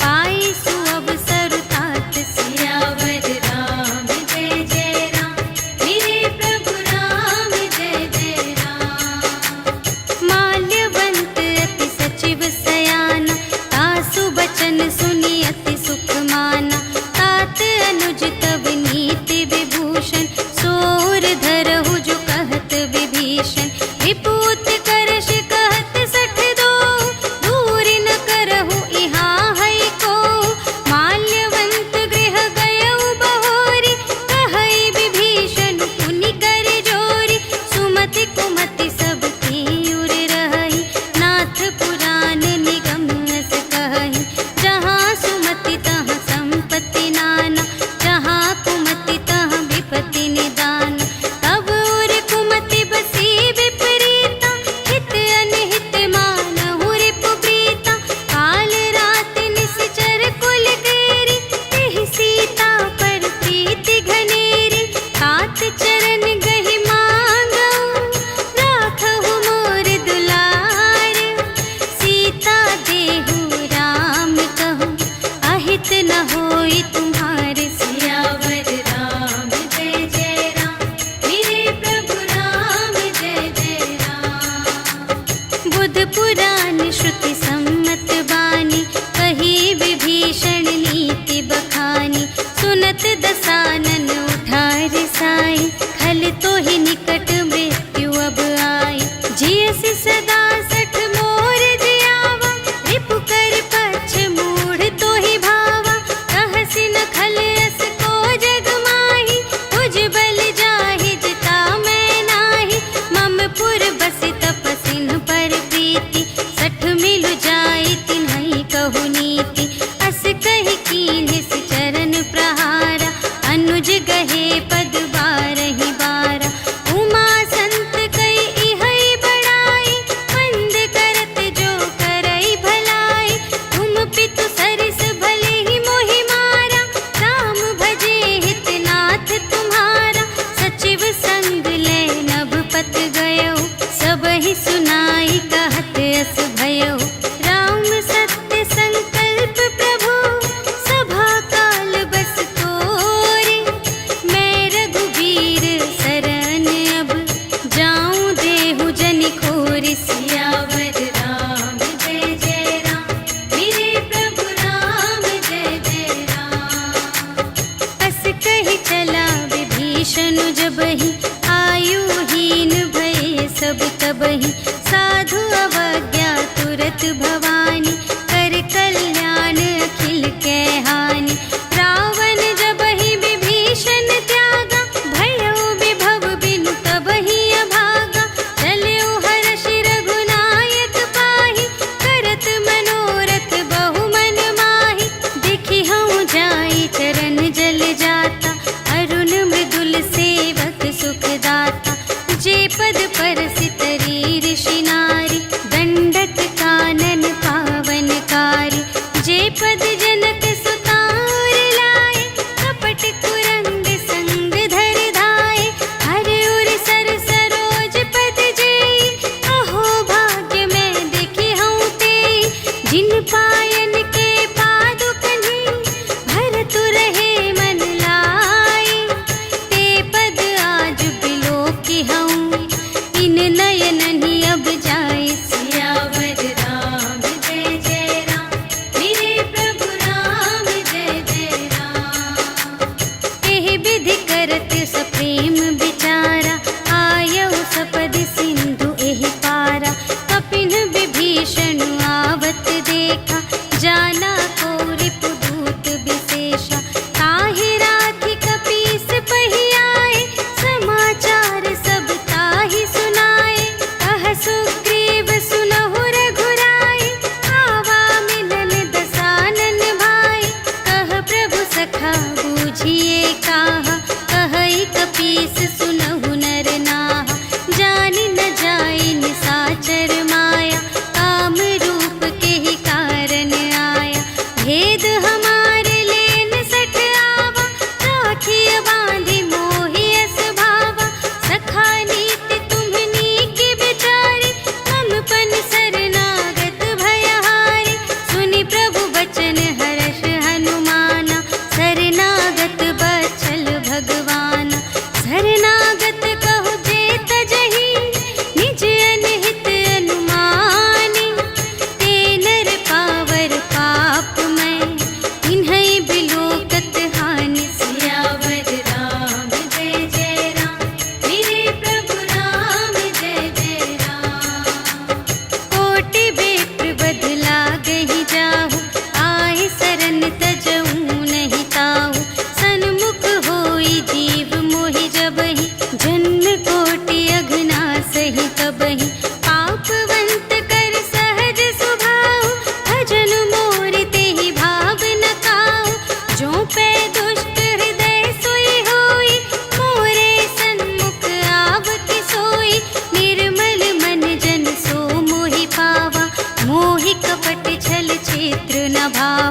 पाई सुअवसर तात। सियावर राम जय जय राम, मेरे प्रभु राम जय जय राम। माल्यवंत अति सचिव सयाना, तासु बचन सुनि अति सुख माना। तात अनुज तब नीति विभूषण, सोर धरहु जो कहत विभीषण। विपूत करश कहत सठ दो, दूरि न करहु इहाँ है को। माल्यवंत गृह गयउ बहोरी, कहई विभीषण पुनि कर जोरी। सुमति कुमति सब की उर रहई, नाथ पुराण निगम अस कहई। जहाँ सुमति तहाँ संपत्ति नाना, जहाँ कुमति तहाँ विपत्ति निदान। तब उर कुमति बसी विपरीता, हित अनहित मानहु रिपु प्रीता। काल रात निश्चर कुल केरी, तेहि सीता पर प्रीति घनेरी। तात चरण गहि मांगऊं, राखहु मोर दुलार। सीता देहु राम कहूँ, अहित न होई तुम्हारे। सियावर राम जय जय राम, मेरे प्रभु राम जय जय राम। बुध पुराण श्रुति सम्मत बानी, कही विभीषण नीति बखानी। सुनत दसानन उठार साई, खल तो ही निकट मृत्यु अब आई। जियसि सदा सठ मोर जियावा, रिपु कर पक्ष मूढ़ तो ही भावा। कहसि न खल अस को जग माही, तुझ बल जाहि जिता मैं नाही। मम पुर बसि तपसिन पर प्रीति, सठ मिलु जाई तिन्हई कहु नीति। अस कहि कीन्हिस चरण प्रहारा, अनुज गहे पद बारहि बारा। उमा संत कई इहै बड़ाई, मंद करत जो करई भलाई। तुम पितु सरिस भले ही मोहि मारा, राम भजे हितनाथ तुम्हारा। सचिव संग ले नभ पत गयो, सबहि सुनाई कहत अस भयो। राम सत्य संकल्प प्रभु, सभा काल बस तोरे। मैं रघुबीर शरण अब, जाऊं देहु जनि खोरि। सियावर राम जय जय राम, मेरे प्रभु राम जय जय राम। अस कहि चला विभीषण जबहि, आयुहीन भये सब तबहि। साधु अवज्ञा तुरत भवानी, कर कल्याण अखिल के हानि। रावण जबहि विभीषण त्यागा, भयो विभव बिनु तबहि अभागा। चलऊ हर्षि रघुनायक पाहि, करत मनोरथ बहु मन माहि। देखि हऊँ जाई चरण जल जाता, अरुण मृदुल सेवक सुखदाता। जे पद परसितरी ऋषि नारी, दंडक कानन पावनकारी। जे पद जनक सुता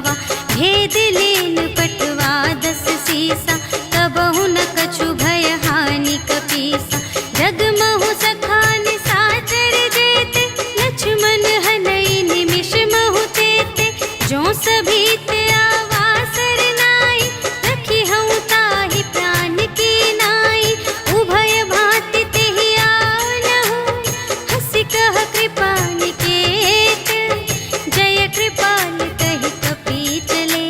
गावा। भेद लेन पटवा 10 सीसा, कबहु न कछु भय हानि कपीसा। जगमहु सखान साचर जेते, लक्ष्मण हनई निमिष महु तेते। जो सभी ते आवासर नाई, रखी हूँ ताहि प्राण की नाई। उभय भांति तेहि आनहु, हंसि कह कृपा निकेत। जय कृपाल कहि कपी चले,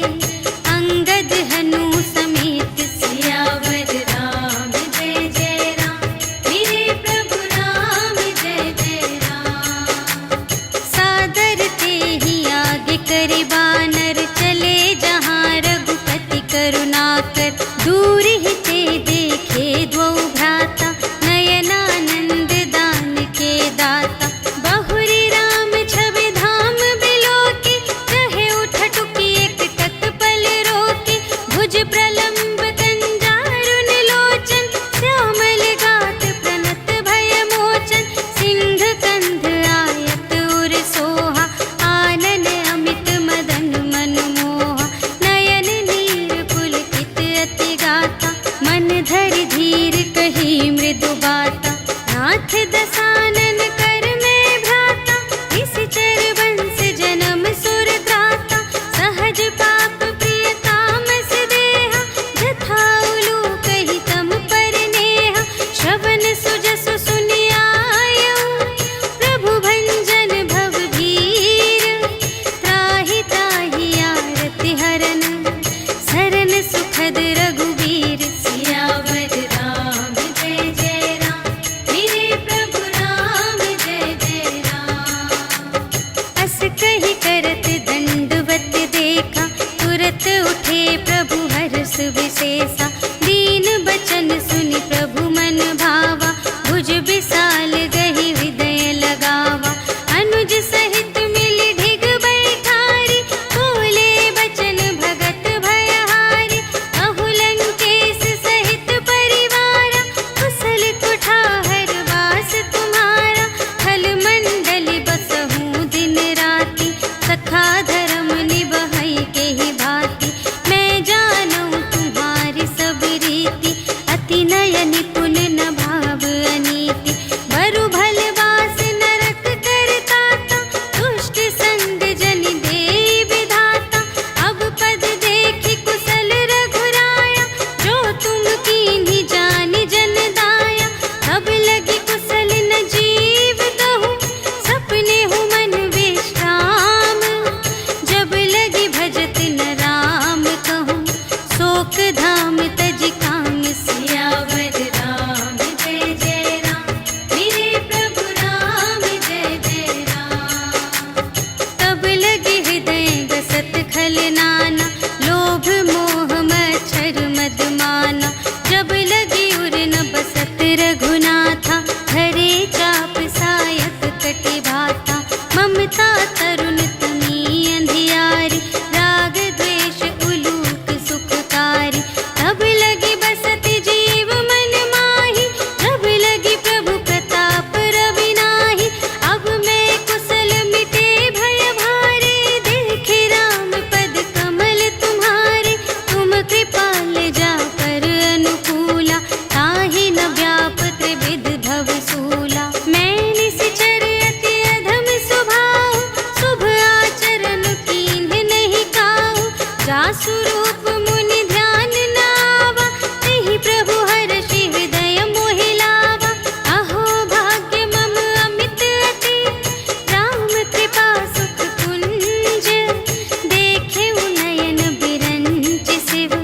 अंगद हनु समेत। सियावर राम जय जय राम, मेरे प्रभु राम जय जय राम। सादर तेहि आगे करे बानर, चले जहाँ रघुपति करुणाकर। दूर ही ते देखे द्वौ भ्राता, नयनानंद दान के दाता। बहुरी राम छवि धाम बिलोके, कहे उठ टुकी एक तत्पल रोके। भुज प्रलंब कंजारुन लोचन, श्यामल गात प्रणत भय मोचन। सिंह कंध आयत उर सोहा, आनन अमित मदन मनमोहा। नयन नीर पुलकित अति गाता, मन धरि धीर कही मृदु बाता। नाथ दसानन कर में भ्राता, निश्चर वंश जन्म सुर त्राता। सहज पाप प्रिय तामस देहा, जथा उलूक ही तम पर नेहा। श्रवण सुजसु सुनि आयऊ, प्रभु भंजन भव भीर। त्राहि ताहि आरति हरन, सरन सुखद रघुबीर। सियावर राम जय जय राम, मेरे प्रभु राम जय जय राम। अस कहि करत दंडवत देखा, तुरत उठे प्रभु हर्ष विशेषा। दीन बचन सुनि प्रभु मन भावा, भुज विशाल गहि हृदय लगावा। अनुज सहित मिलि ढिग बैठारी, बोले बचन भगत भयहारी। अहु लंकेश सहित परिवारा, कुशल कुठार वास तुम्हारा। खल मंडली बसहु दिन राति, सखा धर्म निबहै केहि भांति। मैं जानूं तुम्हारी सब रीति, अति नय निपुण न भाव अनीति। बरु भल वास नरक करताता, दुष्ट संग जन देई विधाता। अब पद देखि कुशल रघुराया, जो तुम कीन्ही जानि जन दाया। अब लगी कुशल न जीव कहूँ, सपने हूँ मन विश्राम। जब लगी भजत न राम कहूँ, शोक धाम तज काम। सियावर राम जय जय राम, मेरे प्रभु राम जय जय राम। तब लगे हृदय गसत खल नाना, लोभ मोह मच्छर मद माना। जब लगी उर न बसत रघुनाथा, धरे चाप सायक कटि भाता। ममता तरुण तमी अंधियारी, राग द्वेष उलूक सुखकारी। तब लगी बसत जीव मन माही, जब लगी प्रभु प्रताप रवि नाही। अब मैं कुशल मिटे भय भारे, देखे राम पद कमल तुम्हारे। तुम कृपाल जा पर अनुकूला, ताहि न व्याप त्रिविध भव सूला। मैं निश्चर अति अधम स्वभाव, शुभ आचरण कीन्ह नहीं काहू। जासु रूप मुनि ध्यान न आवा, तेहि प्रभु हर्षि हृदय मोहि लावा। अहो भाग्य मम अमित अति, राम कृपा सुख कुंज। देखे नयन बिरंच शिव,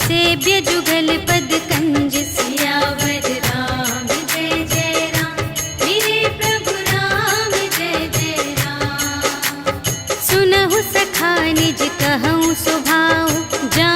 सेव्य जुगल पद कंज। सियावर राम जय जय राम, मेरे प्रभु राम जय जय राम। सुनहु सखा निज कहूँ स्वभाव, जा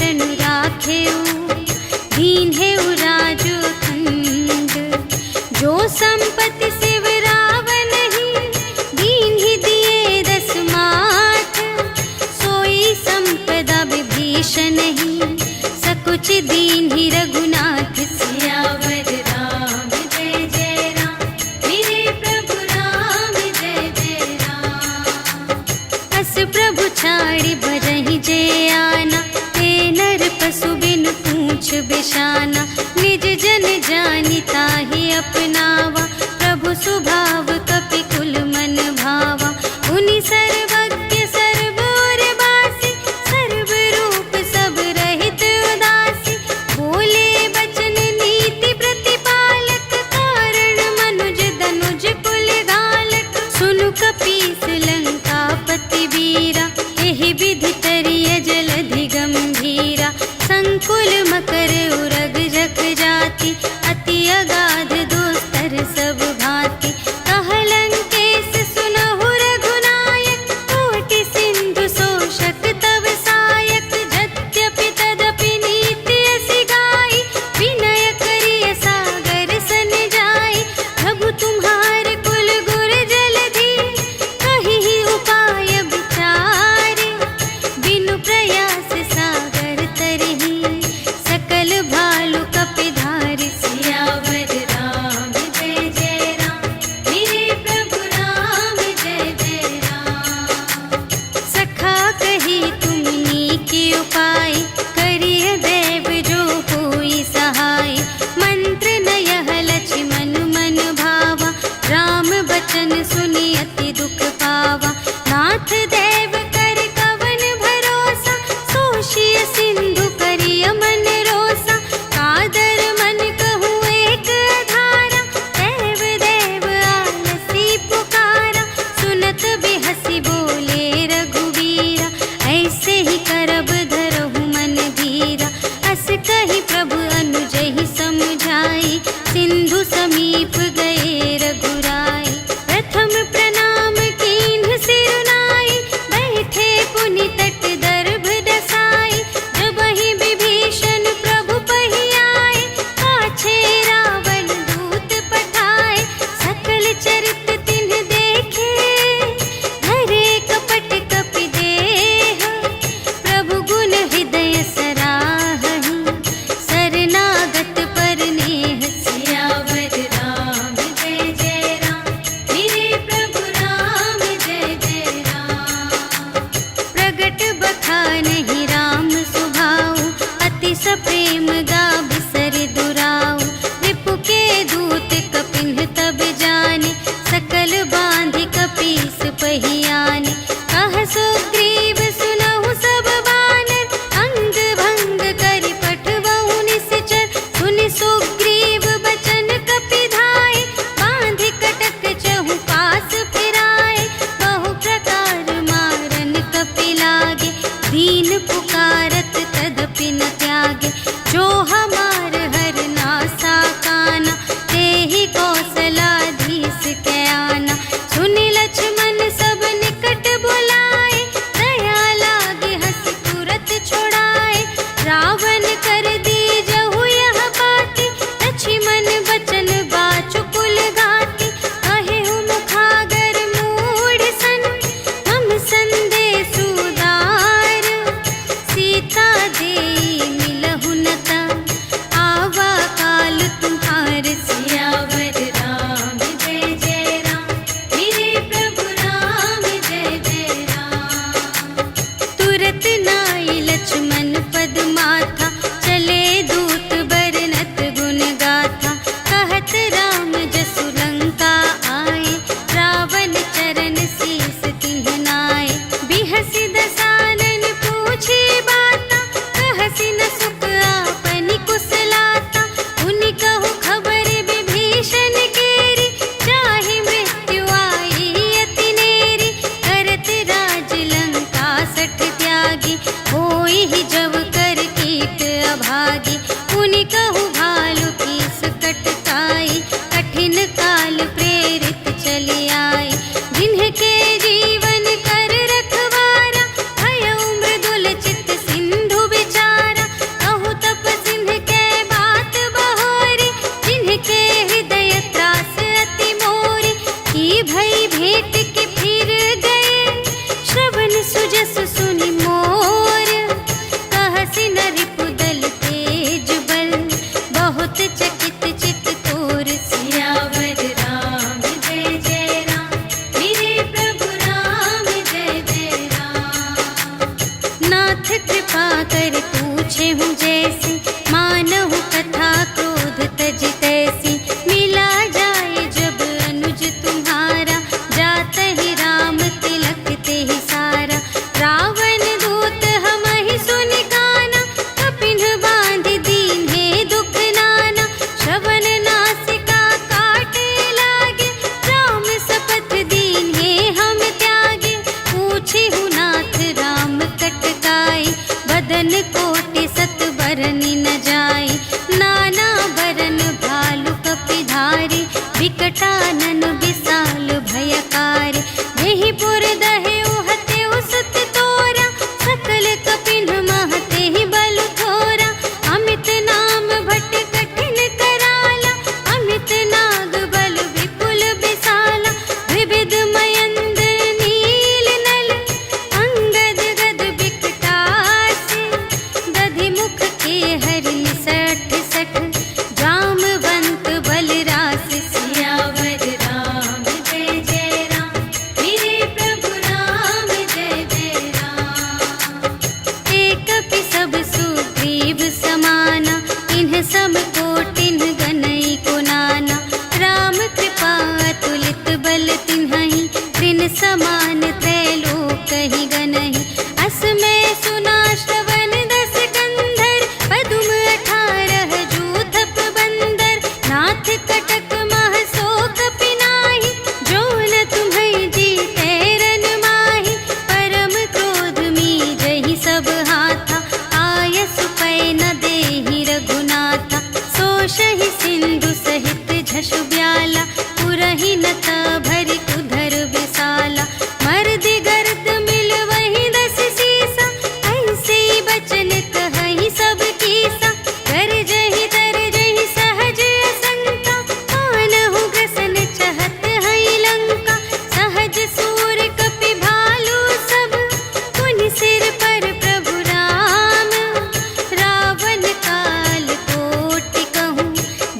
विभीषण राखेऊ, दीन है राजो अखंड। जो संपत्ति शिव रावण ही, दीन ही दिए 10 माथ। सोई संपदा विभीषण ही, सकुच दीन ही रघुनाथ। सियावर राम जय जय राम, मेरे प्रभु राम जय जय राम। अस प्रभु छाड़ी भजहि जे आना, ते नर पशु बिन पूछ बिशाना। निज जन जानि ताहि अपनावा, प्रभु स्वभाव कपि कुल मन भावा। उनि सर्वज्ञ सर्व और बासी, सर्व रूप सब रहित उदासी। बोले बचन नीति प्रतिपालक, कारण मनुज धनुज कुल घालक। सुनु कपीस लंकापति वीरा, एहि विधि तरिय जलधि गंभीरा। संकुल मकर उरग जख जाति, अति अगाध दोस्तर सब भांति। कहलंकेश सुनहु रघुनायक, कोटि सिंधु शोषक तव सायक। यद्यपि तदपि नीति असि गाई, विनय करिय सागर सन जाई। प्रभु तुम्हार कुल गुर जलधि, कहिहि उपाय विचारे। बिनु प्रयास सागर तरहि, सकल भालु कपिधारि। सियावर राम जय जय राम, मेरे प्रभु राम जय जय राम। सखा कही तुमनी के उपाय, करिय देव जो होई सहाय। मंत्र नयह लक्ष्मण मन भावा, राम बचन सुनि अति दुख पावा। नाथ देव कर कवन भरोसा, सोषिय सिंधु करिय मन रोसा। कादर मन कहूँ एक धारा, देव देव आलसी पुकारा। सुनत बिहसी बोले रघुवीरा, ऐसे ही करब धरहु मन धीरा। अस कही प्रभु अनुजहि समझाई, सिंधु समीप गए रघुराई। प्रथम प्रणाम कीन्ह सिरुनाई, बैठे पुनि तट दर्भ दसाई। जबहि विभीषण प्रभु पहि आए, पाछे रावण दूत पठाए। सकल चरित तिन्ह देखे, धरे कपट कपि देह। प्रभु गुण हृदय सराहहि, शरणागत पर नेह। सियावर राम जय जय राम, मेरे प्रभु राम जय जय राम। प्रगट बखानहि राम सुभाऊ, अति सप्रेम गा बिसर दुराऊ। रिपु के दूत कपिन्ह तब जाने, सकल बांधि कपीस पहि आने। कह सुग्रीव सुनहु सब बानर, अंग भंग करि पठवहु निश्चर। सुनि सुग्रीव बचन कपिधाय, बांधि कटक चहु पास फिराए। बहु प्रकार मारन कपि लागे, दीन पुकारत तदपि न त्यागे। जो हमार हर नासा काना, तेहि कौशलाधीश के आना। सुनि लक्ष्मण सब निकट बुलाए, दया लागे हँसि तुरत छोड़ाए। रावण कर दीजहु यह बाती, लक्ष्मण बचन बाचु कुल घाती। कहेहु मुखागर मूढ़ सन, हम संदेश उदार। सीता देई मिलहु न ता, आवा काल तुम्हार। सियावर राम जय जय राम, मेरे प्रभु राम जय जय राम। तुरत नाई लक्ष्मण पद माथा, चले दूत बरनत गुण गाथा। कहत राम जसु लंका आए, रावण चरण शीस तिन्ह नाए। बिहसि दसानन पूछे बाता, कहसि न सुख आपनि कुशलाता। उनि कहु खबर विभीषण केरी, चाहि मृत्यु आई अति नेरी। करत राज लंका सठ त्यागी, होई ही जब कर कीट अभागी। उनि कहु भालु कीस कटकाई, कठिन काल प्रेरित चली आई। जिन्हके जीवन कर रखवारा, भयउ मृदुल चित सिंधु विचारा। ऐसी, मानहु कथा क्रोध तज तैसी। मिला जाए जब अनुज तुम्हारा, जात ही राम तिलक ते ही सारा। रावण दूत हम ही सुन काना, कपिन बांध दीन है दुख नाना। श्रवण नासिका काटे लागे, राम शपथ दीन है हम त्यागे। पूछे हु नाथ राम कटकाई, बदन कोटि सत बरनि न जाय। नाना बरन भालु कपिधारी, विकटानन विशाल भयकारी। देहि पुर दहे उहते उसत तोरा, सकल कपिन महते ही बल थोरा। अमित नाम भट कठिन कराला, अमित नाग बल विपुल विशाला। विविध मयंद्र नील नल, अंगद गद विकटासी। दधि मुख के हरि सठ सठ, जामवंत बलरासी। सियावर राम जय जय राम, मेरे प्रभु राम जय जय राम। एक कपि सब सुग्रीव समाना, इन्ह सब कोटिन्ह गनई को नाना। राम कृपा अतुलित बल तिन्हहि, त्रिन समान त्रैलोक ही गनहि। अस मैं सुना श्रवण दस कंधर, पदुम 18 जूथप बंदर। नाथ कटक मह सो कपि नाही, जो न तुम्है जीतै रन माही। परम क्रोध मीजहि सब हाथा, आयसु पै न देहि रघुनाथा। सोषहि सिंधु सहित झषु ब्याला, पुरहि नत भरि उधर विशाला। मर्दि गर्द मिल वही 10 सीसा, ऐसे बचन कहहि सब कीसा। गरजहि तरजहि सहज असंका, मानहु ग्रसन चहत हई लंका। सहज सूर कपि भालु सब, पुनि सिर पर प्रभु राम। रावण काल कोटि कहूँ,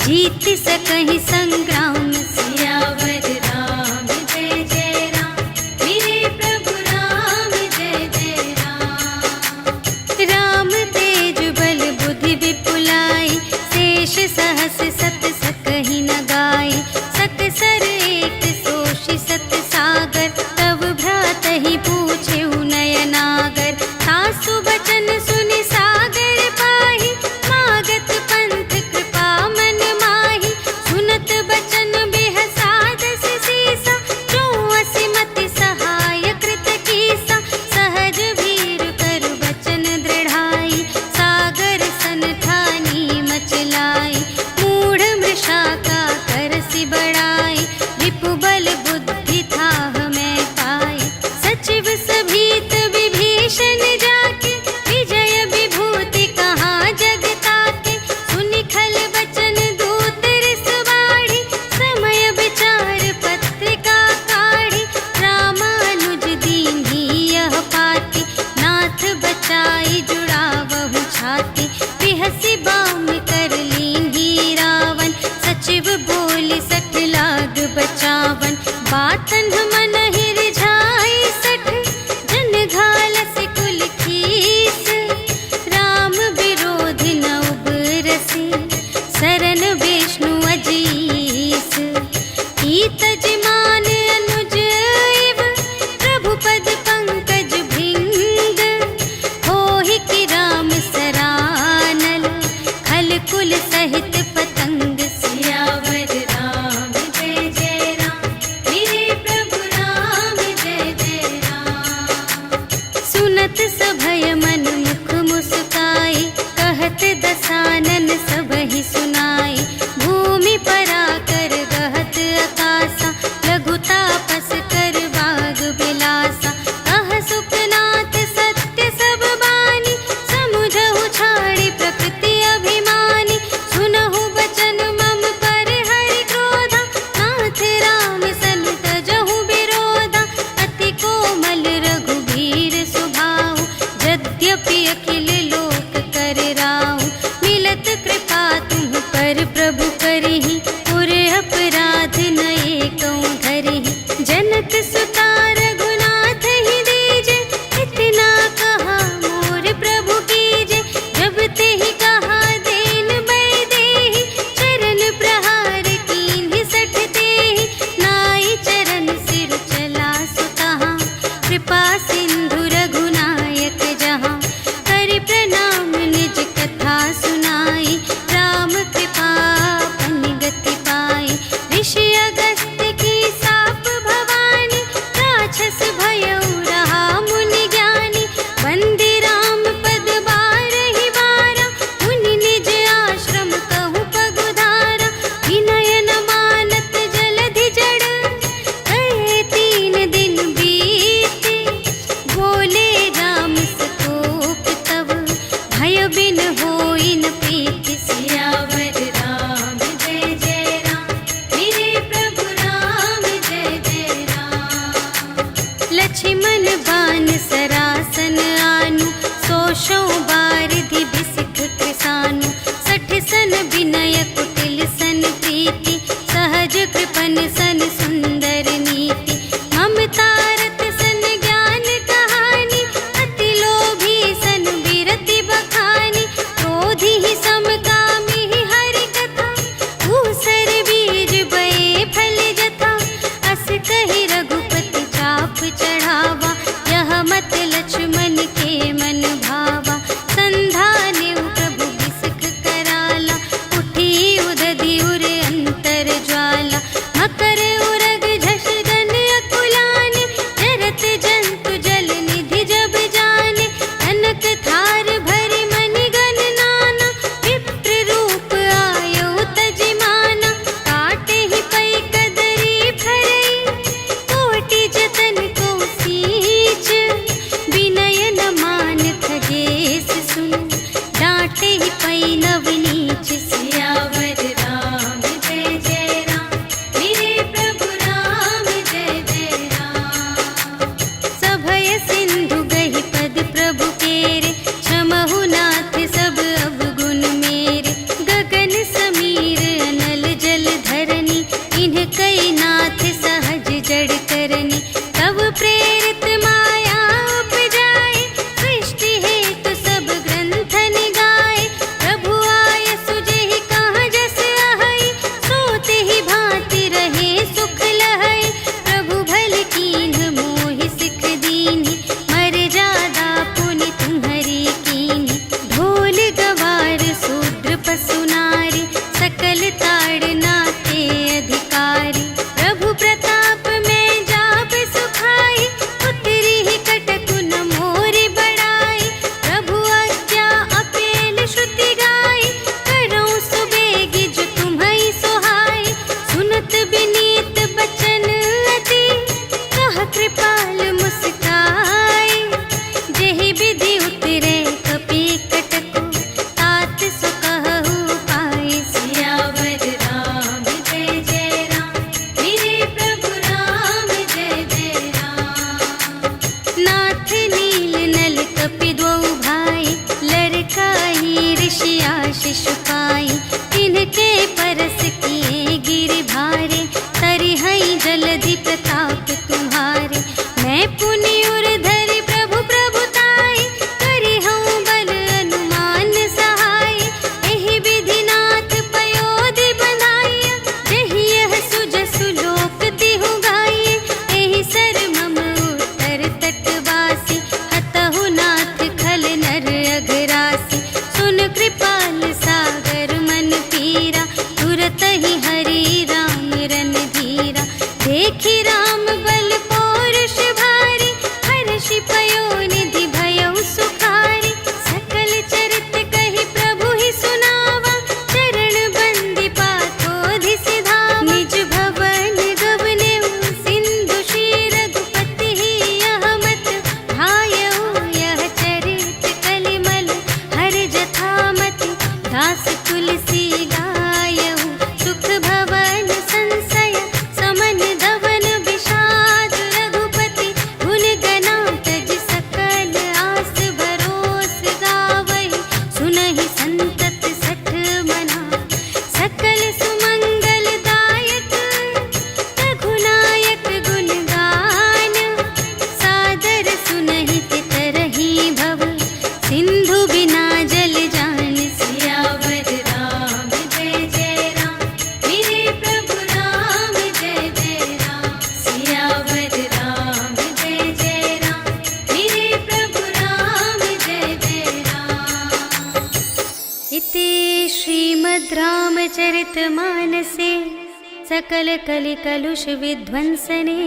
जीत सकहि संग्राम। सियावर राम जय जय राम, मेरे प्रभु राम जय जय राम। राम तेज बल बुद्धि विपुलाई, शेष सहस सत सकहि न गाय। सकसर एक सोषि सत सागर, तब भ्रातहि पूछेहु नयनागर। सासु बचन सुनि सागर पाहि, मागत पंथ कृपा मन माहि। सुनत बचन बिहसा 10 सीसा, जो असिमति सहाय कृत कीसा। सहज भीर कर बचन दृढ़ाई, सागर सन ठानी मचलाई। मूढ़ मृषा का करसि बढ़ाई, रिपु बल बुद्धि थाह मैं पाई। सचिव सभीत विभीषण जाके, विजय विभूति कहाँ जग ताके। सुनि खल बचन दूत रिस बाढ़ी, समय विचार पत्रिका काढ़ी। रामानुज दीन्ही यह पाती, नाथ बचाई जुड़ावहु छाती। बिहसि बाम कर लीन्ही रावण, सचिव बोलि 60 लाग बचावन। बातन मन ही रिझाई 60, जन घालसि कुल खीस। राम विरोधि न उबरसि, शरण विष्णु अजीस। ईतज मान अनुज इव, प्रभु पद पंकज भृंग। होहि कि राम सरानल, खल कुल सहित पतंग। सियावर राम जय जय राम, मेरे प्रभु राम जय जय राम। सुनत सभय मन मुख मुस्काई, कहत दसानन सबहि सुनाई। भूमि पराकर गहत आकासा, लघु तापस कर बाग बिलासा। कह सुखनाथ सत्य सब बानी, समुझहु छाड़ी प्रकृति अभिमानी। सुनहु बचन मम पर हरि क्रोधा, नाथ राम सन तजहु विरोधा। अति कोमल रघुबीर सुभाऊ, यद्यपि अखिल लोक कर राऊ। मिलत कृपा तुम पर प्रभु करहि, पुर अपराध न एकौ धरहि। जनक सुता रघुनाथ ही दीजे, इतना कहा मोर प्रभु कीजे। जब ते ही कहा शिशुपाई, तिनके परस किए गिरि भारे, तरिहई जलधि प्रताप तुम्हारे। मैं पुनि उर धरि प्रभु प्रभुताई, करिहऊँ बल अनुमान सहाय। एहि विधि नाथ पयोधि बंधाइया, जेहि यह सुजसु लोक तिहु गाइए। एहि सर मम उत्तर तटवासी, हतहु नाथ खल नर अघरासी। सुन कृपाल सागर मन पीरा, तुरत ही हरि राम रन धीरा। देखि राम बल पौरुष भारी, हर्षि पयोनिधि भयउ सुखारी। सकल चरित कहि प्रभु ही सुनावा, चरण बंदी पाथोधि सिधावा। निज भवन गवनेउ सिंधु श्री रघुपति ही, यह मत भायउ यह चरित कलिमल हर जथामति। दास तुलसी गायउ सुख भवन संशय, समन धवन विषाद रघुपति। गुण गना तज सकल आस भरोस गावहि, सुनहि संतत सठ मना। सकल सुमंगल दायक रघुनायक गुण गान, सादर सुनहि तरहि भव, सिंधु बिना जल जान। सियावर राम जय जय राम, मेरे प्रभु राम जय जय राम। सियावर राम जय जय राम, मेरे प्रभु राम जय जय राम। इति श्रीमद् रामचरितमानसे सकल कलि कलुष विध्वंसने,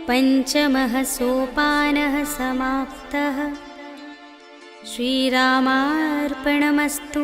पंचमः सोपानः समाप्तः। श्रीरामार्पणमस्तु।